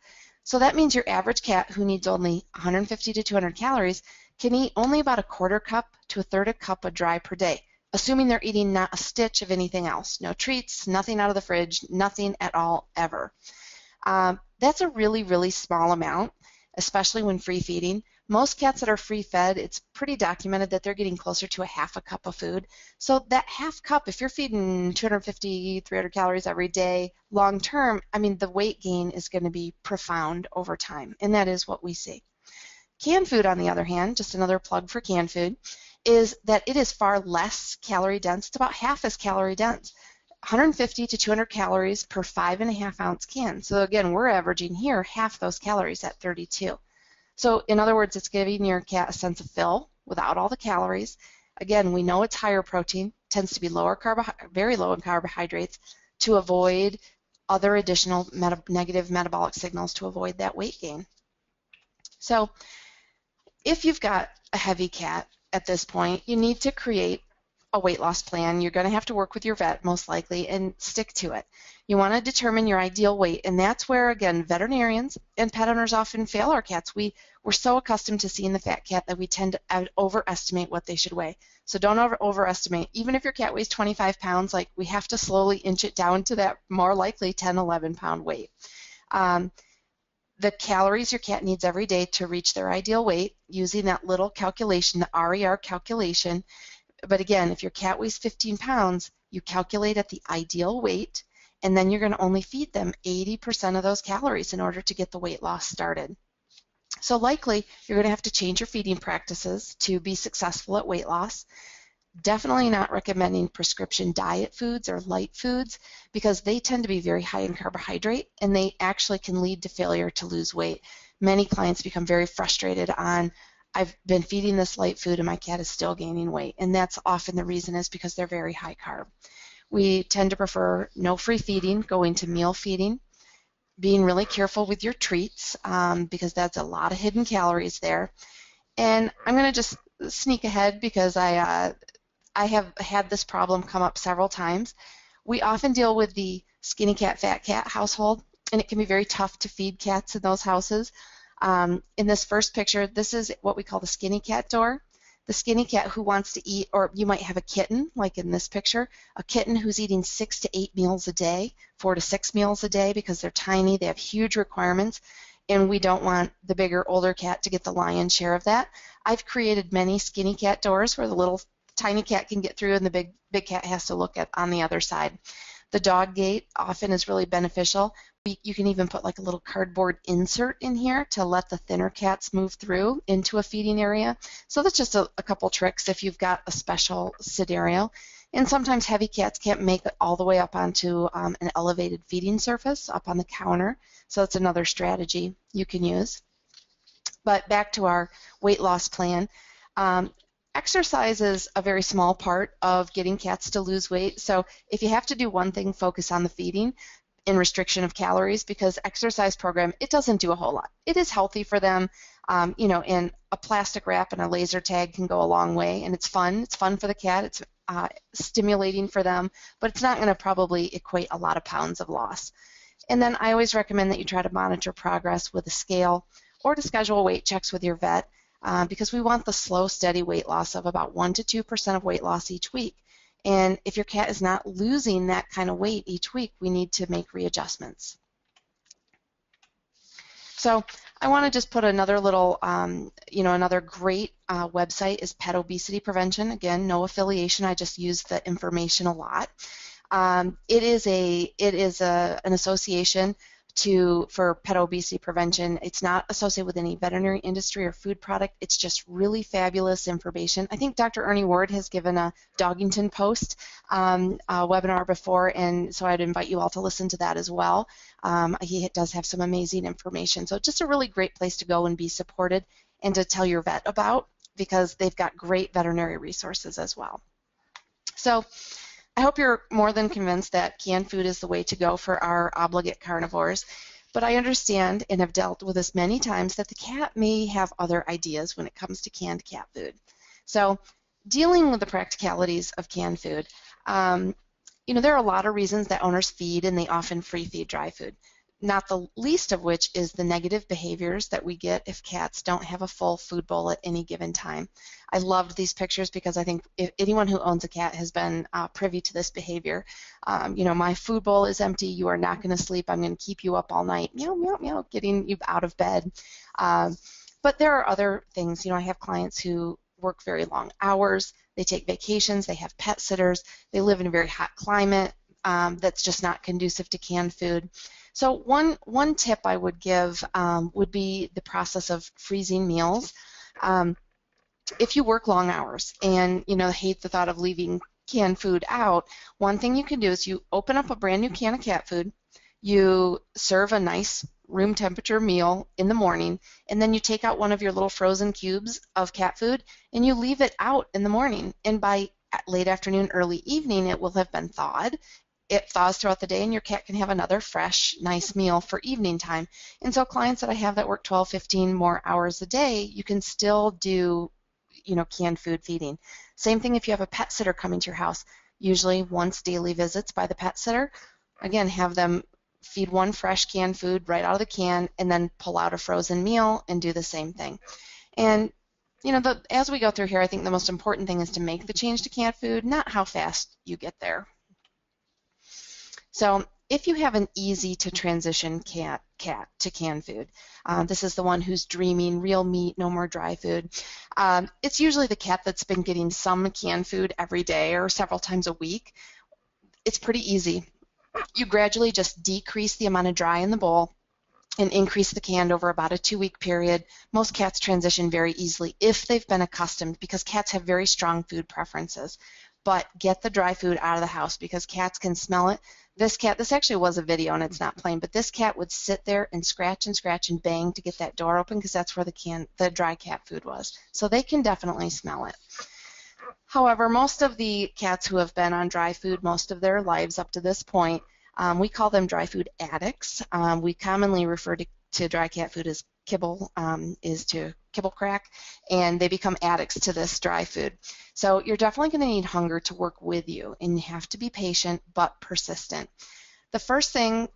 So that means your average cat who needs only 150 to 200 calories can eat only about a quarter cup to a third a cup of dry per day, assuming they're eating not a stitch of anything else. No treats, nothing out of the fridge, nothing at all ever. That's a really, really small amount, especially when free feeding. Most cats that are free fed, it's pretty documented that they're getting closer to a half a cup of food. So that half cup, if you're feeding 250, 300 calories every day, long term, I mean, the weight gain is going to be profound over time, and that is what we see. Canned food, on the other hand, just another plug for canned food, is that it is far less calorie dense. It's about half as calorie dense. 150 to 200 calories per 5.5 ounce can. So again, we're averaging here half those calories at 32. So in other words, it's giving your cat a sense of fill without all the calories. Again, we know it's higher protein, tends to be very low in carbohydrates to avoid other additional negative metabolic signals to avoid that weight gain. So if you've got a heavy cat at this point, you need to create a weight loss plan. You're going to have to work with your vet most likely and stick to it. You want to determine your ideal weight, and that's where, again, veterinarians and pet owners often fail our cats. We're so accustomed to seeing the fat cat that we tend to overestimate what they should weigh. So don't overestimate. Even if your cat weighs 25 pounds, like, we have to slowly inch it down to that more likely 10, 11 pound weight. The calories your cat needs every day to reach their ideal weight, using that little calculation, the RER calculation. But again, if your cat weighs 15 pounds, you calculate at the ideal weight, and then you're going to only feed them 80% of those calories in order to get the weight loss started. So likely, you're going to have to change your feeding practices to be successful at weight loss. Definitely not recommending prescription diet foods or light foods, because they tend to be very high in carbohydrate, and they actually can lead to failure to lose weight. Many clients become very frustrated on, I've been feeding this light food and my cat is still gaining weight, and that's often the reason is because they're very high carb. We tend to prefer no free feeding, going to meal feeding, being really careful with your treats, because that's a lot of hidden calories there. And I'm going to just sneak ahead because I have had this problem come up several times. We often deal with the skinny cat, fat cat household, and it can be very tough to feed cats in those houses. In this first picture, this is what we call the skinny cat door. The skinny cat who wants to eat, or you might have a kitten, like in this picture, a kitten who's eating 6 to 8 meals a day, 4 to 6 meals a day, because they're tiny, they have huge requirements, and we don't want the bigger, older cat to get the lion's share of that. I've created many skinny cat doors where the little tiny cat can get through and the big cat has to look at on the other side. The dog gate often is really beneficial. You can even put like a little cardboard insert in here to let the thinner cats move through into a feeding area. So that's just a couple tricks if you've got a special scenario. And sometimes heavy cats can't make it all the way up onto an elevated feeding surface up on the counter. So that's another strategy you can use. But back to our weight loss plan. Exercise is a very small part of getting cats to lose weight. So if you have to do one thing, focus on the feeding and restriction of calories, because exercise program, it doesn't do a whole lot. It is healthy for them, and a plastic wrap and a laser tag can go a long way, and it's fun. It's fun for the cat. It's stimulating for them, but it's not going to probably equate a lot of pounds of loss. And then I always recommend that you try to monitor progress with a scale or to schedule weight checks with your vet. Because we want the slow, steady weight loss of about 1 to 2% of weight loss each week. And if your cat is not losing that kind of weight each week, we need to make readjustments. So I want to just put another little, another great website is Pet Obesity Prevention. Again, no affiliation. I just use the information a lot. It is an association for pet obesity prevention. It's not associated with any veterinary industry or food product. It's just really fabulous information. I think Dr. Ernie Ward has given a Doggington Post webinar before, and so I'd invite you all to listen to that as well. He does have some amazing information. So just a really great place to go and be supported and to tell your vet about, because they've got great veterinary resources as well. So I hope you're more than convinced that canned food is the way to go for our obligate carnivores, but I understand and have dealt with this many times that the cat may have other ideas when it comes to canned cat food. So dealing with the practicalities of canned food, there are a lot of reasons that owners feed, and they often free feed dry food, not the least of which is the negative behaviors that we get if cats don't have a full food bowl at any given time. I loved these pictures because I think if anyone who owns a cat has been privy to this behavior. My food bowl is empty, you are not going to sleep, I'm going to keep you up all night, meow, meow, meow, getting you out of bed. But there are other things. I have clients who work very long hours, they take vacations, they have pet sitters, they live in a very hot climate that's just not conducive to canned food. So one tip I would give would be the process of freezing meals. If you work long hours and hate the thought of leaving canned food out, one thing you can do is you open up a brand new can of cat food, you serve a nice room temperature meal in the morning, and then you take out one of your little frozen cubes of cat food and you leave it out in the morning. And by late afternoon, early evening, it will have been thawed. It thaws throughout the day, and your cat can have another fresh, nice meal for evening time. And so clients that I have that work 12, 15 more hours a day, you can still do, canned food feeding. Same thing if you have a pet sitter coming to your house, usually once daily visits by the pet sitter. Again, have them feed one fresh canned food right out of the can, and then pull out a frozen meal and do the same thing. And as we go through here, I think the most important thing is to make the change to canned food, not how fast you get there. So if you have an easy to transition cat to canned food, this is the one who's dreaming real meat, no more dry food. It's usually the cat that's been getting some canned food every day or several times a week. It's pretty easy. You gradually just decrease the amount of dry in the bowl and increase the canned over about a 2-week period. Most cats transition very easily if they've been accustomed, because cats have very strong food preferences. But get the dry food out of the house because cats can smell it. This actually was a video and it's not playing, but this cat would sit there and scratch and bang to get that door open because that's where the dry cat food was. So they can definitely smell it. However, most of the cats who have been on dry food most of their lives up to this point, we call them dry food addicts. We commonly refer to dry cat food as kibble, kibble crack, and they become addicts to this dry food. So you're definitely going to need hunger to work with you, and you have to be patient but persistent. The first thing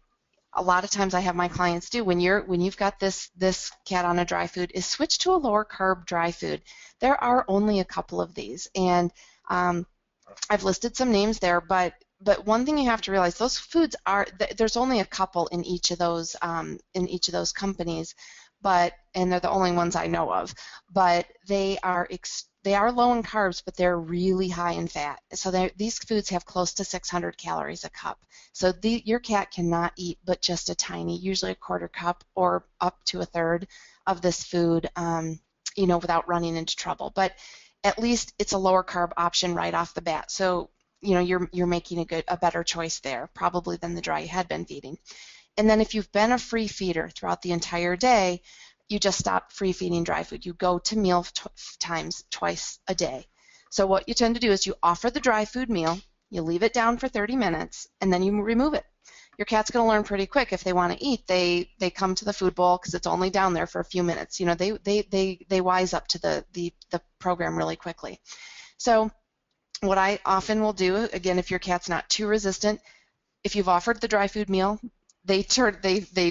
a lot of times I have my clients do when you've got this cat on a dry food is switch to a lower carb dry food. There are only a couple of these, and I've listed some names there, but one thing you have to realize, those foods there's only a couple in each of those companies, and they're the only ones I know of, but they are low in carbs, but they're really high in fat. So these foods have close to 600 calories a cup. So your cat cannot eat but just a tiny, usually a quarter cup or up to a third of this food, without running into trouble. But at least it's a lower carb option right off the bat. So you're making a better choice there, probably than the dry you had been feeding. And then if you've been a free feeder throughout the entire day, you just stop free feeding dry food. You go to meal times twice a day. So what you tend to do is you offer the dry food meal, you leave it down for 30 minutes, and then you remove it. Your cat's going to learn pretty quick. If they want to eat, they come to the food bowl because it's only down there for a few minutes. They wise up to the program really quickly. So what I often will do, again, if your cat's not too resistant, if you've offered the dry food meal, they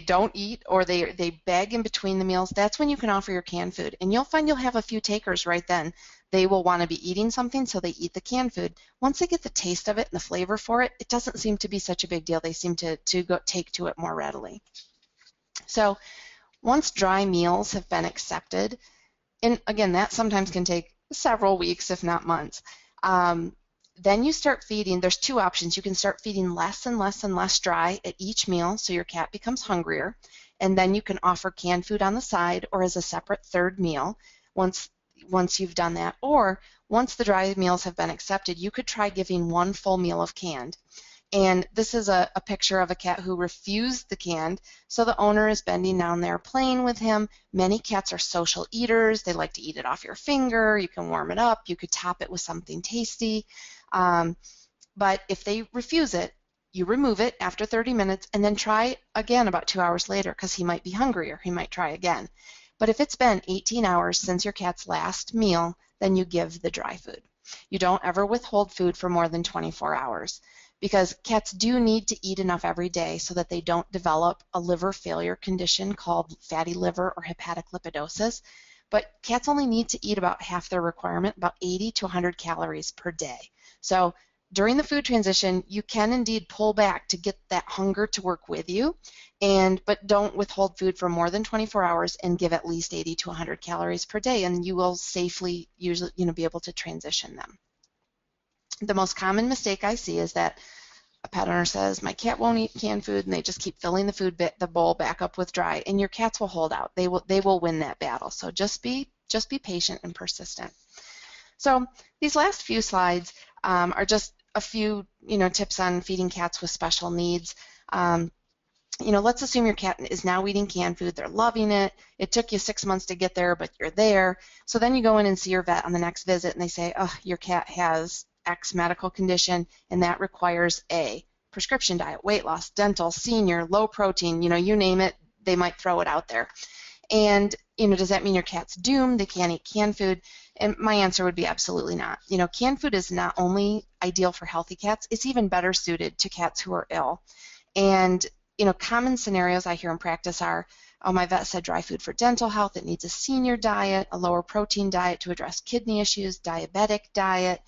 don't eat, or they beg in between the meals, that's when you can offer your canned food. And you'll find you'll have a few takers right then. They will want to be eating something, so they eat the canned food. Once they get the taste of it and the flavor for it, it doesn't seem to be such a big deal. They seem to take to it more readily. So once dry meals have been accepted, and again, that sometimes can take several weeks, if not months, then you start feeding. There's two options. You can start feeding less and less and less dry at each meal, so your cat becomes hungrier, and then you can offer canned food on the side or as a separate third meal once you've done that. Or once the dry meals have been accepted, you could try giving one full meal of canned. And this is a picture of a cat who refused the canned, so the owner is bending down there playing with him. Many cats are social eaters. They like to eat it off your finger. You can warm it up. You could top it with something tasty. But if they refuse it, you remove it after 30 minutes and then try again about 2 hours later, because he might be hungrier. He might try again. But if it's been 18 hours since your cat's last meal, then you give the dry food. You don't ever withhold food for more than 24 hours, because cats do need to eat enough every day so that they don't develop a liver failure condition called fatty liver or hepatic lipidosis. But cats only need to eat about half their requirement, about 80 to 100 calories per day. So during the food transition, you can indeed pull back to get that hunger to work with you, but don't withhold food for more than 24 hours and give at least 80 to 100 calories per day, and you will safely usually be able to transition them. The most common mistake I see is that a pet owner says, my cat won't eat canned food, and they just keep filling the bowl back up with dry, and your cats will hold out. They will win that battle. So just be patient and persistent. So these last few slides are just a few tips on feeding cats with special needs. Let's assume your cat is now eating canned food. They're loving it. It took you 6 months to get there, but you're there. So then you go in and see your vet on the next visit, and they say, oh, your cat has X medical condition, and that requires a prescription diet, weight loss, dental, senior, low protein, you name it, they might throw it out there. And, does that mean your cat's doomed? They can't eat canned food? And my answer would be absolutely not. Canned food is not only ideal for healthy cats, it's even better suited to cats who are ill. And, common scenarios I hear in practice are, oh, my vet said dry food for dental health, it needs a senior diet, a lower protein diet to address kidney issues, diabetic diet.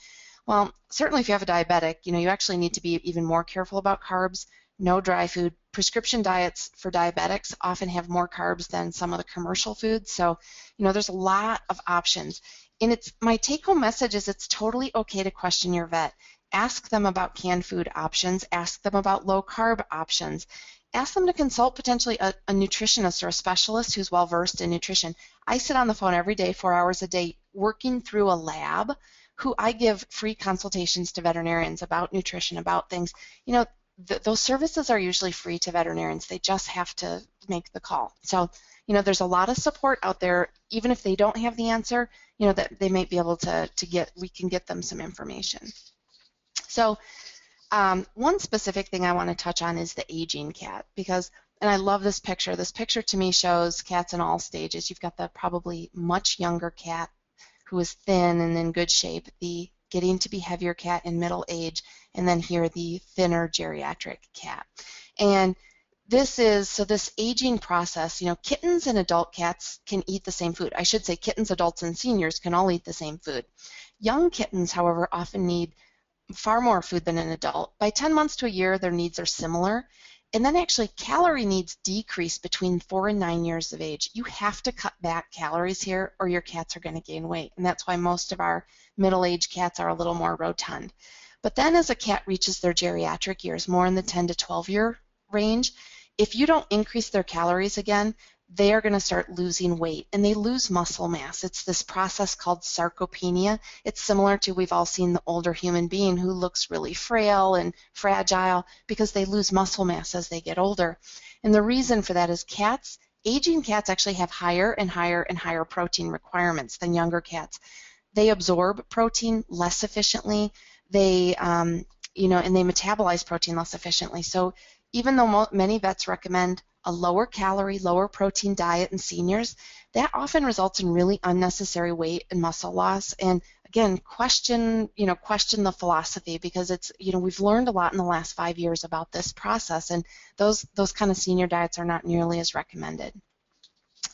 Well, certainly if you have a diabetic, you actually need to be even more careful about carbs, no dry food. Prescription diets for diabetics often have more carbs than some of the commercial foods. So, there's a lot of options. And my take-home message is it's totally okay to question your vet. Ask them about canned food options. Ask them about low-carb options. Ask them to consult potentially a nutritionist or a specialist who's well-versed in nutrition. I sit on the phone every day, 4 hours a day, working through a lab who I give free consultations to veterinarians about nutrition, about things. Those services are usually free to veterinarians. They just have to make the call. So, there's a lot of support out there, even if they don't have the answer, that they might be able we can get them some information. So, one specific thing I want to touch on is the aging cat, and I love this picture. This picture to me shows cats in all stages. You've got the probably much younger cat who is thin and in good shape, the getting to be heavier cat in middle age, and then here the thinner geriatric cat. And this aging process, kittens and adult cats can eat the same food. I should say kittens, adults, and seniors can all eat the same food. Young kittens, however, often need far more food than an adult. By 10 months to a year, their needs are similar. And then actually calorie needs decrease between 4 and 9 years of age. You have to cut back calories here or your cats are going to gain weight. And that's why most of our middle-aged cats are a little more rotund. But then as a cat reaches their geriatric years, more in the 10 to 12-year range, if you don't increase their calories again, they are going to start losing weight, and they lose muscle mass. It's this process called sarcopenia. It's similar to, we've all seen the older human being who looks really frail and fragile because they lose muscle mass as they get older. And the reason for that is aging cats actually have higher and higher and higher protein requirements than younger cats. They absorb protein less efficiently. They, and they metabolize protein less efficiently. So even though many vets recommend a lower calorie, lower protein diet in seniors, that often results in really unnecessary weight and muscle loss. And again, question the philosophy, because it's, we've learned a lot in the last 5 years about this process, and those kind of senior diets are not nearly as recommended.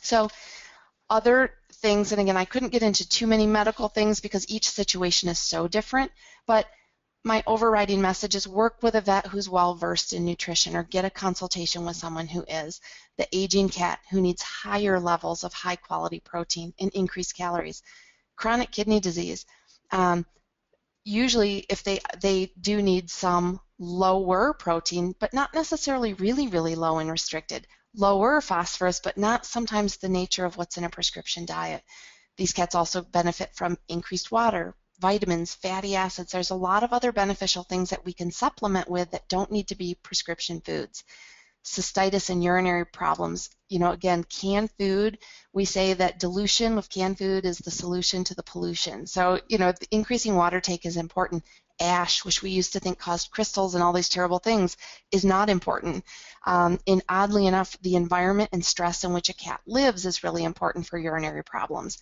So other things, and again, I couldn't get into too many medical things because each situation is so different, but my overriding message is work with a vet who's well-versed in nutrition or get a consultation with someone who is. The aging cat who needs higher levels of high-quality protein and increased calories. Chronic kidney disease, usually if they do need some lower protein, but not necessarily really, really low and restricted. Lower phosphorus, but not sometimes the nature of what's in a prescription diet. These cats also benefit from increased water, vitamins, fatty acids. There's a lot of other beneficial things that we can supplement with that don't need to be prescription foods. Cystitis and urinary problems. Again, canned food, we say that dilution of canned food is the solution to the pollution. So, increasing water take is important. Ash, which we used to think caused crystals and all these terrible things, is not important. And oddly enough, the environment and stress in which a cat lives is really important for urinary problems.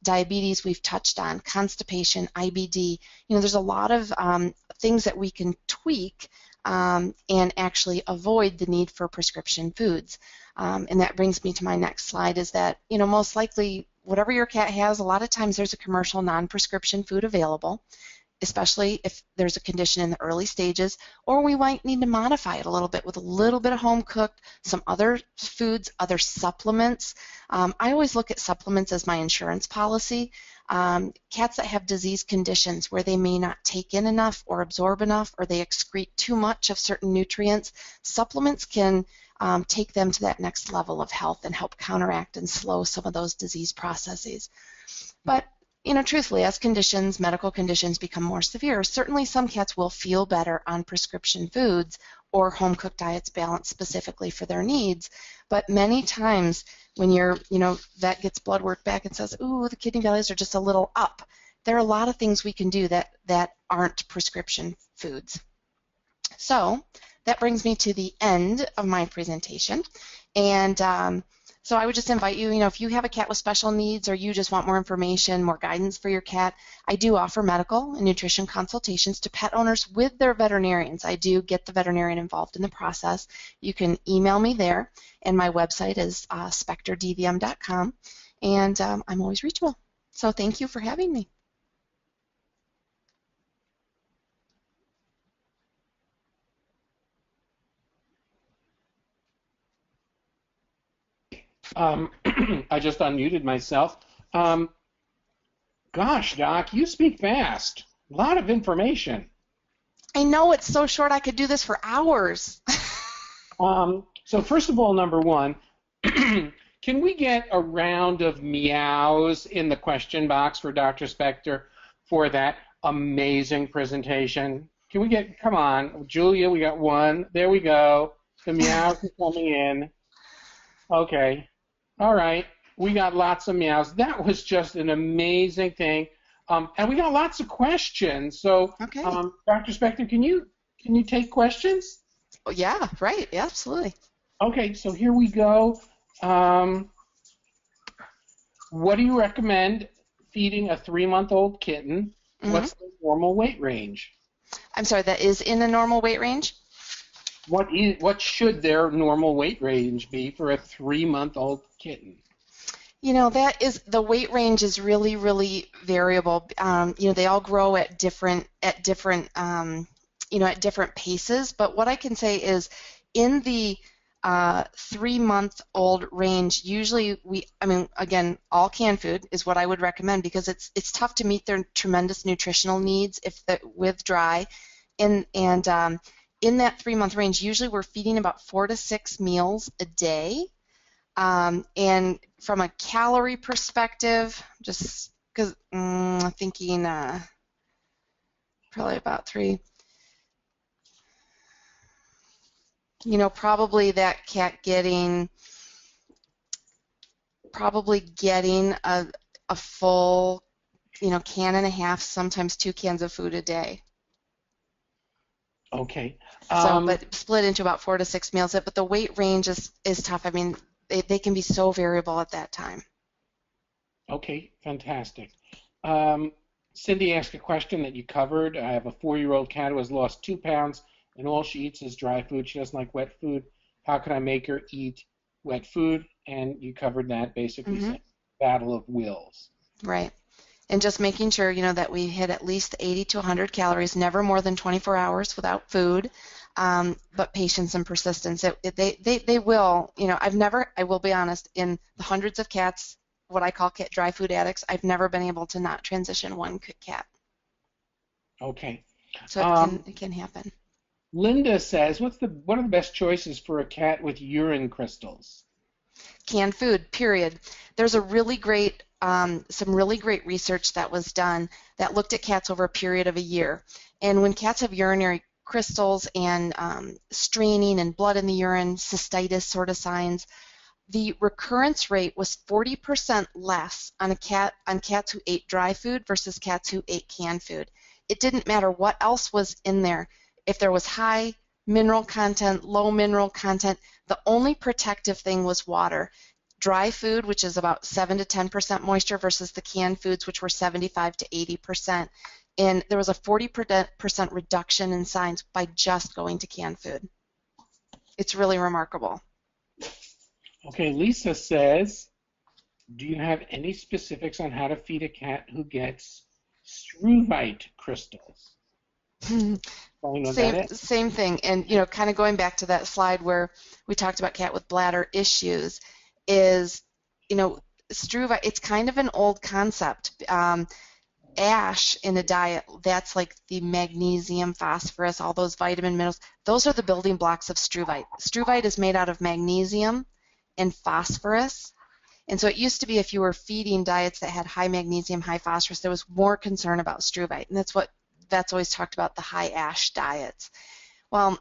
Diabetes we've touched on, constipation, IBD. There's a lot of things that we can tweak and actually avoid the need for prescription foods. And that brings me to my next slide, is that, most likely whatever your cat has, a lot of times there's a commercial non-prescription food available, especially if there's a condition in the early stages, or we might need to modify it a little bit with a little bit of home cooked, some other foods, other supplements. I always look at supplements as my insurance policy. Cats that have disease conditions where they may not take in enough or absorb enough, or they excrete too much of certain nutrients, supplements can take them to that next level of health and help counteract and slow some of those disease processes. But truthfully, as medical conditions become more severe, certainly some cats will feel better on prescription foods or home-cooked diets balanced specifically for their needs. But many times when your vet gets blood work back and says, ooh, the kidney values are just a little up, there are a lot of things we can do that aren't prescription foods. So that brings me to the end of my presentation. And so I would just invite you, if you have a cat with special needs or you just want more information, more guidance for your cat, I do offer medical and nutrition consultations to pet owners with their veterinarians. I do get the veterinarian involved in the process. You can email me there, and my website is spectordvm.com, and I'm always reachable. So thank you for having me. I just unmuted myself. Gosh, Doc, you speak fast. A lot of information. I know, it's so short. I could do this for hours. So first of all, number one, can we get a round of meows in the question box for Dr. Spector for that amazing presentation? Can we get, come on, Julia, we got one. There we go. The meows are coming in. Okay. All right. We got lots of meows. That was just an amazing thing. And we got lots of questions. So, okay. Dr. Spector, can you take questions? Oh, yeah, right. Yeah, absolutely. Okay, so here we go. What do you recommend feeding a 3-month-old kitten? Mm-hmm. What's the normal weight range? I'm sorry, that is in the normal weight range? What should their normal weight range be for a 3-month-old kitten? The weight range is really, really variable. They all grow at different paces. But what I can say is, in the 3-month-old range, usually again, all canned food is what I would recommend, because it's tough to meet their tremendous nutritional needs with dry, and in that 3-month range, usually we're feeding about 4 to 6 meals a day. And from a calorie perspective, just because I'm thinking probably about 3. Probably that cat getting a full, can and a half, sometimes 2 cans of food a day. Okay. But split into about 4 to 6 meals. But the weight range is tough. I mean, they can be so variable at that time. Okay, fantastic. Cindy asked a question that you covered. I have a 4-year-old cat who has lost 2 pounds, and all she eats is dry food. She doesn't like wet food. How can I make her eat wet food? And you covered that, basically. Mm-hmm. Battle of wills. Right. And just making sure, that we hit at least 80 to 100 calories, never more than 24 hours without food, but patience and persistence. They will, I will be honest, in the hundreds of cats, what I call dry food addicts, I've never been able to not transition one cat. Okay. So it can happen. Linda says, what are the best choices for a cat with urine crystals? Canned food, period. There's a really great some really great research that was done that looked at cats over a period of a year. And when cats have urinary crystals and straining and blood in the urine, cystitis sort of signs, the recurrence rate was 40% less on cats who ate dry food versus cats who ate canned food. It didn't matter what else was in there. If there was high mineral content, low mineral content, the only protective thing was water. Dry food, which is about 7 to 10% moisture, versus the canned foods, which were 75 to 80%. And there was a 40% reduction in signs by just going to canned food. It's really remarkable. Okay, Lisa says, do you have any specifics on how to feed a cat who gets struvite crystals? Same thing. And, kind of going back to that slide where we talked about cat with bladder issues, is, struvite, it's kind of an old concept. Ash in a diet, that's like the magnesium, phosphorus, all those vitamin minerals. Those are the building blocks of struvite. Struvite is made out of magnesium and phosphorus. And so it used to be, if you were feeding diets that had high magnesium, high phosphorus, there was more concern about struvite. And that's always talked about, the high ash diets. Well,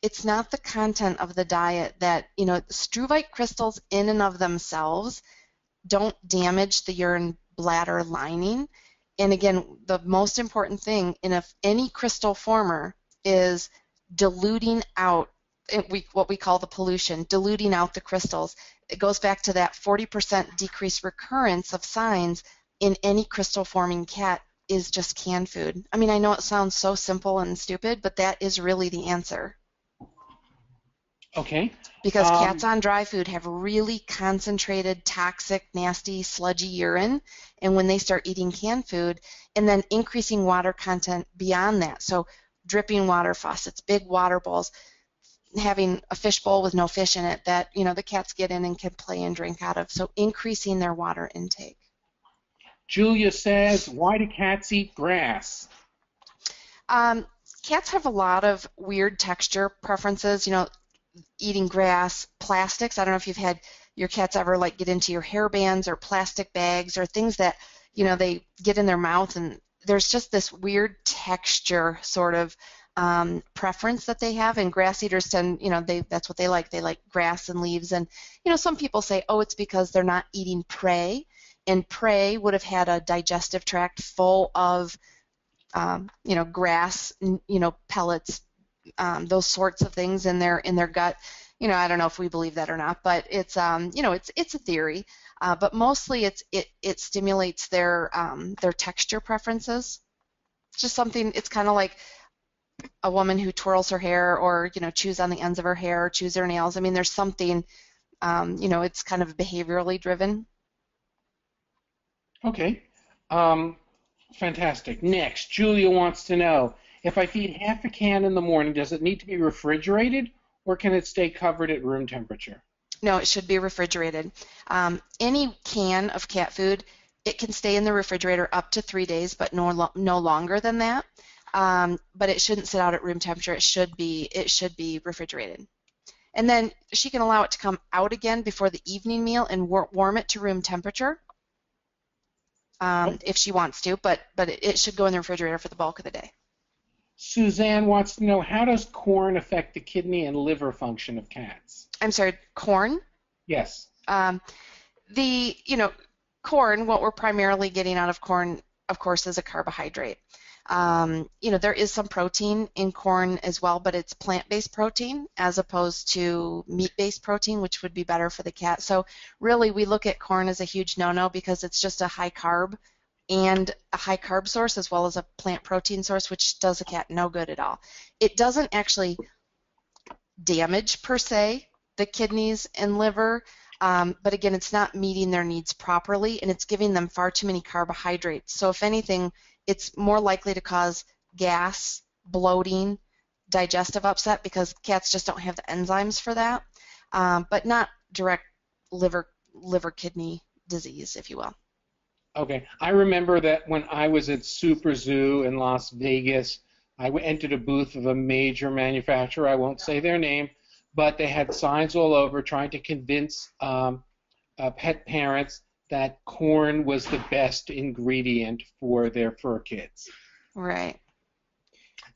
it's not the content of the diet that, struvite crystals in and of themselves don't damage the urine bladder lining. And again, the most important thing in any crystal former is diluting out what we call the pollution, diluting out the crystals. It goes back to that 40% decreased recurrence of signs in any crystal forming cat is just canned food. I mean, I know it sounds so simple and stupid, but that is really the answer. Okay. Because cats on dry food have really concentrated, toxic, nasty, sludgy urine, and when they start eating canned food, and then increasing water content beyond that, so dripping water faucets, big water bowls, having a fish bowl with no fish in it that, you know, the cats get in and can play and drink out of, so increasing their water intake. Julia says, why do cats eat grass? Cats have a lot of weird texture preferences, you know, eating grass, plastics. I don't know if you've had your cats ever like get into your hair bands or plastic bags or things that, you know, they get in their mouth, and there's just this weird texture sort of preference that they have, and grass eaters tend, you know, that's what they like. They like grass and leaves, and, you know, some people say, oh, it's because they're not eating prey, and prey would have had a digestive tract full of, you know, grass, you know, pellets, those sorts of things in their gut. You know, I don't know if we believe that or not, but it's you know, it's a theory. But mostly it stimulates their texture preferences. It's just something. It's kind of like a woman who twirls her hair, or, you know, chews on the ends of her hair, or chews her nails. I mean, there's something. You know, it's kind of behaviorally driven. Okay. Fantastic. Next, Julia wants to know, if I feed half a can in the morning, does it need to be refrigerated, or can it stay covered at room temperature? No, it should be refrigerated. Any can of cat food, it can stay in the refrigerator up to 3 days, but no longer than that. But it shouldn't sit out at room temperature. It should be refrigerated. And then she can allow it to come out again before the evening meal and warm it to room temperature if she wants to, but it should go in the refrigerator for the bulk of the day. Suzanne wants to know, how does corn affect the kidney and liver function of cats? I'm sorry, corn? Yes. You know, corn, what we're primarily getting out of corn, of course, is a carbohydrate. You know, there is some protein in corn as well, but it's plant-based protein as opposed to meat-based protein, which would be better for the cat. So really, we look at corn as a huge no-no because it's just a high carb and a high carb source as well as a plant protein source, which does a cat no good at all. It doesn't actually damage, per se, the kidneys and liver, but again, it's not meeting their needs properly, and it's giving them far too many carbohydrates. So if anything, it's more likely to cause gas, bloating, digestive upset, because cats just don't have the enzymes for that, but not direct liver-kidney disease, if you will. Okay. I remember that when I was at Super Zoo in Las Vegas, I entered a booth of a major manufacturer. I won't say their name, but they had signs all over trying to convince pet parents that corn was the best ingredient for their fur kits. Right.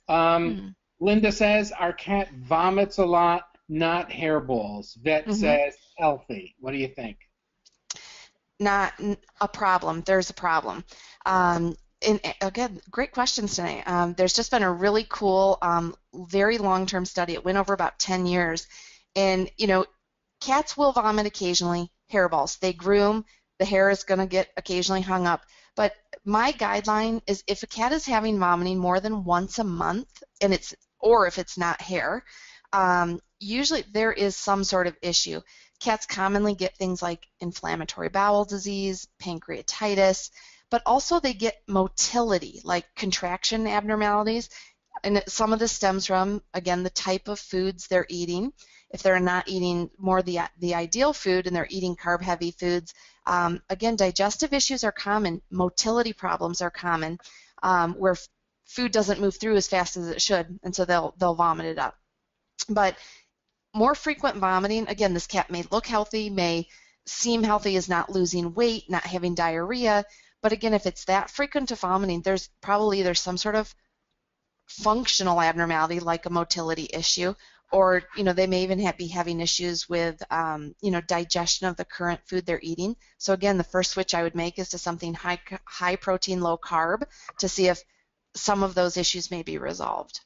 Linda says, our cat vomits a lot, not hairballs. Vet says, healthy. What do you think? Not a problem. There's a problem. And again, great questions tonight. There's just been a really cool, very long-term study. It went over about 10 years. And, you know, cats will vomit occasionally, hairballs. They groom. The hair is going to get occasionally hung up. But my guideline is if a cat is having vomiting more than once a month, and or if it's not hair, usually there is some sort of issue. Cats commonly get things like inflammatory bowel disease, pancreatitis, but also they get motility, like contraction abnormalities. And some of this stems from, again, the type of foods they're eating. If they're not eating more the ideal food and they're eating carb-heavy foods, again, digestive issues are common. Motility problems are common, where food doesn't move through as fast as it should, and so they'll vomit it up. But more frequent vomiting, again, this cat may look healthy, may seem healthy, is not losing weight, not having diarrhea, but again, if it's that frequent of vomiting, there's probably either some sort of functional abnormality like a motility issue, or they may even be having issues with digestion of the current food they're eating. So again, the first switch I would make is to something high protein, low carb, to see if some of those issues may be resolved.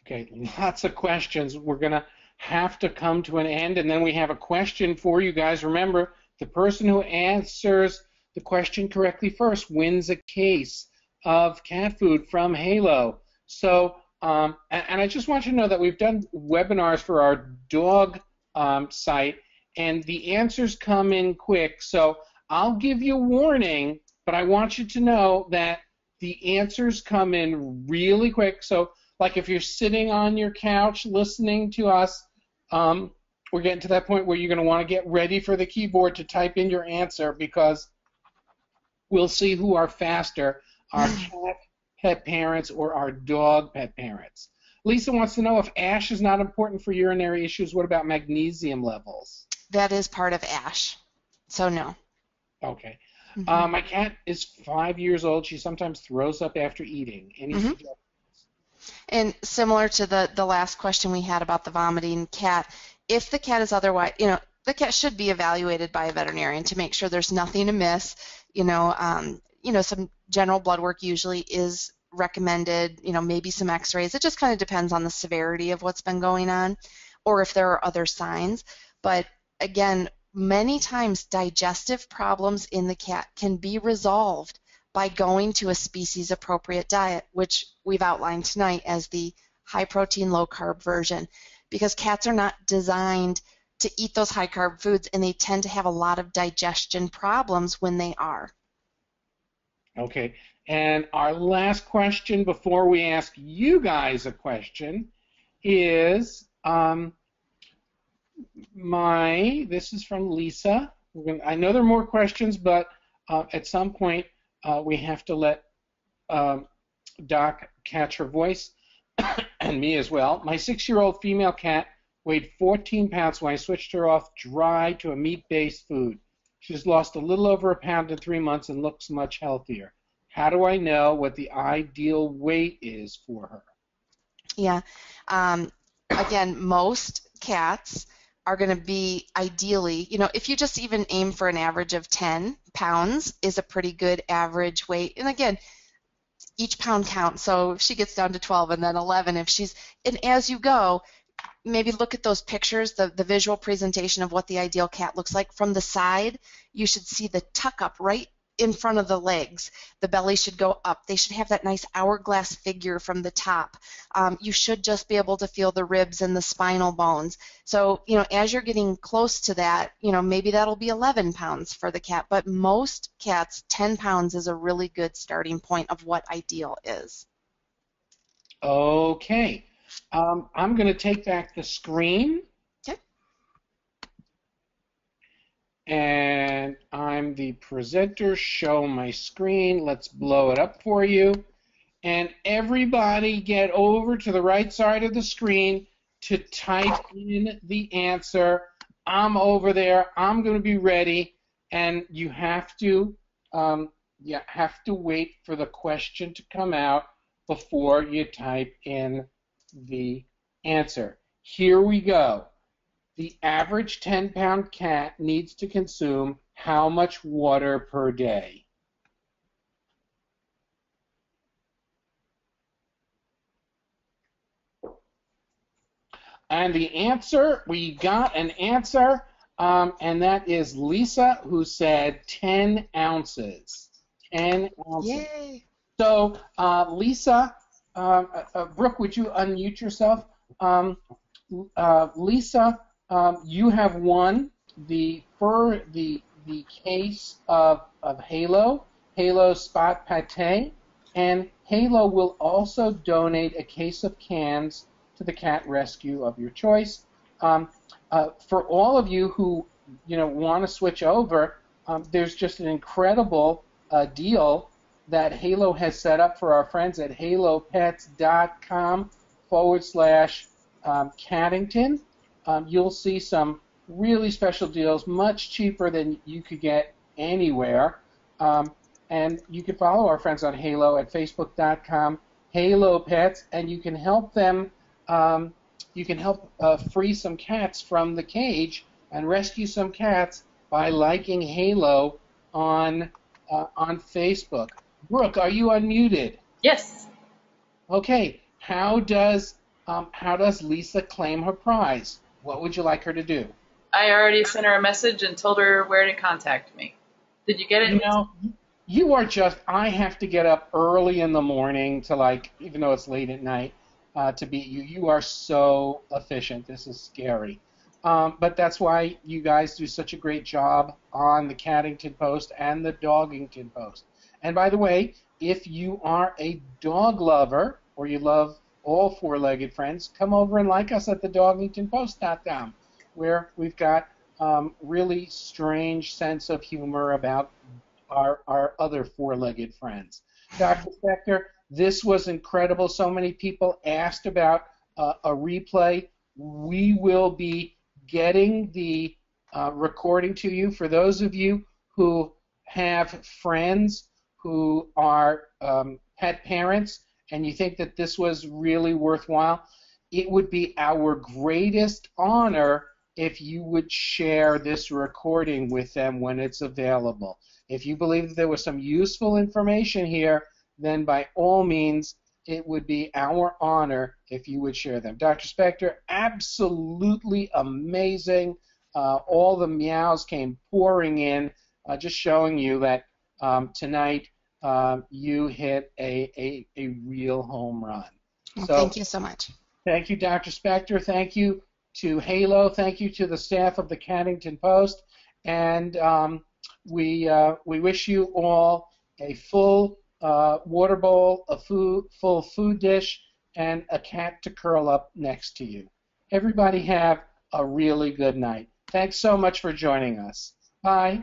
Okay, lots of questions. We're going to have to come to an end, and then we have a question for you guys. Remember, the person who answers the question correctly first wins a case of cat food from Halo. So, and I just want you to know that we've done webinars for our dog site, and the answers come in quick. So I'll give you a warning, but I want you to know that the answers come in really quick. So, like if you're sitting on your couch listening to us, we're getting to that point where you're going to want to get ready for the keyboard to type in your answer, because we'll see who are faster, our cat pet parents or our dog pet parents. Lisa wants to know, if ash is not important for urinary issues, what about magnesium levels? That is part of ash, so no. Okay. My cat is 5 years old. She sometimes throws up after eating. Any suggestions? And similar to the last question we had about the vomiting cat, if the cat is otherwise, the cat should be evaluated by a veterinarian to make sure there's nothing amiss. Some general blood work usually is recommended, maybe some x-rays. It just kind of depends on the severity of what's been going on, or if there are other signs. But again, many times digestive problems in the cat can be resolved by going to a species-appropriate diet, which we've outlined tonight as the high-protein, low-carb version, because cats are not designed to eat those high-carb foods, and they tend to have a lot of digestion problems when they are. Okay, and our last question before we ask you guys a question is, this is from Lisa. I know there are more questions, but at some point we have to let Doc catch her voice, and me as well. My 6-year-old female cat weighed 14 pounds when I switched her off dry to a meat-based food. She's lost a little over a pound in 3 months and looks much healthier. How do I know what the ideal weight is for her? Yeah. Again, most cats are going to be ideally, if you just even aim for an average of 10 pounds is a pretty good average weight. And again, each pound counts. So if she gets down to 12 and then 11, and as you go, maybe look at those pictures, the visual presentation of what the ideal cat looks like. From the side, you should see the tuck up right in front of the legs. The belly should go up. They should have that nice hourglass figure from the top. You should just be able to feel the ribs and the spinal bones. So, as you're getting close to that, maybe that'll be 11 pounds for the cat. But most cats, 10 pounds is a really good starting point of what ideal is. Okay. I'm going to take back the screen. Okay. And I'm the presenter. Show my screen. Let's blow it up for you. And everybody get over to the right side of the screen to type in the answer. I'm over there. I'm going to be ready. And you have to wait for the question to come out before you type in the answer. Here we go. The average 10-pound cat needs to consume how much water per day? And the answer, we got an answer, and that is Lisa, who said 10 ounces. 10 ounces. Yay! So, Lisa, Brooke, would you unmute yourself? Lisa, you have won the case of Halo Spot Pate, and Halo will also donate a case of cans to the cat rescue of your choice. For all of you who want to switch over, there's just an incredible deal that Halo has set up for our friends at halopets.com/Catington. You'll see some really special deals, much cheaper than you could get anywhere. And you can follow our friends on Halo at facebook.com/HaloPets, and you can help them help free some cats from the cage and rescue some cats by liking Halo on Facebook. Brooke, are you unmuted? Yes. Okay. How does Lisa claim her prize? What would you like her to do? I already sent her a message and told her where to contact me. Did you get it? You know, you are just, I have to get up early in the morning to even though it's late at night, to beat you. You are so efficient. This is scary. But that's why you guys do such a great job on the Catington Post and the Doggington Post. And by the way, if you are a dog lover or you love all four-legged friends, come over and like us at the DoggingtonPost.com, where we've got really strange sense of humor about our other four-legged friends. Dr. Spector, this was incredible. So many people asked about a replay. We will be getting the recording to you. For those of you who have friends who are pet parents and you think that this was really worthwhile, it would be our greatest honor if you would share this recording with them when it's available. If you believe that there was some useful information here, then by all means, it would be our honor if you would share them. Dr. Spector, absolutely amazing. All the meows came pouring in, just showing you that tonight you hit a real home run. Well, thank you so much. Thank you, Dr. Spector. Thank you to Halo. Thank you to the staff of the Catington Post. And we wish you all a full water bowl, a full food dish, and a cat to curl up next to you. Everybody have a really good night. Thanks so much for joining us. Bye.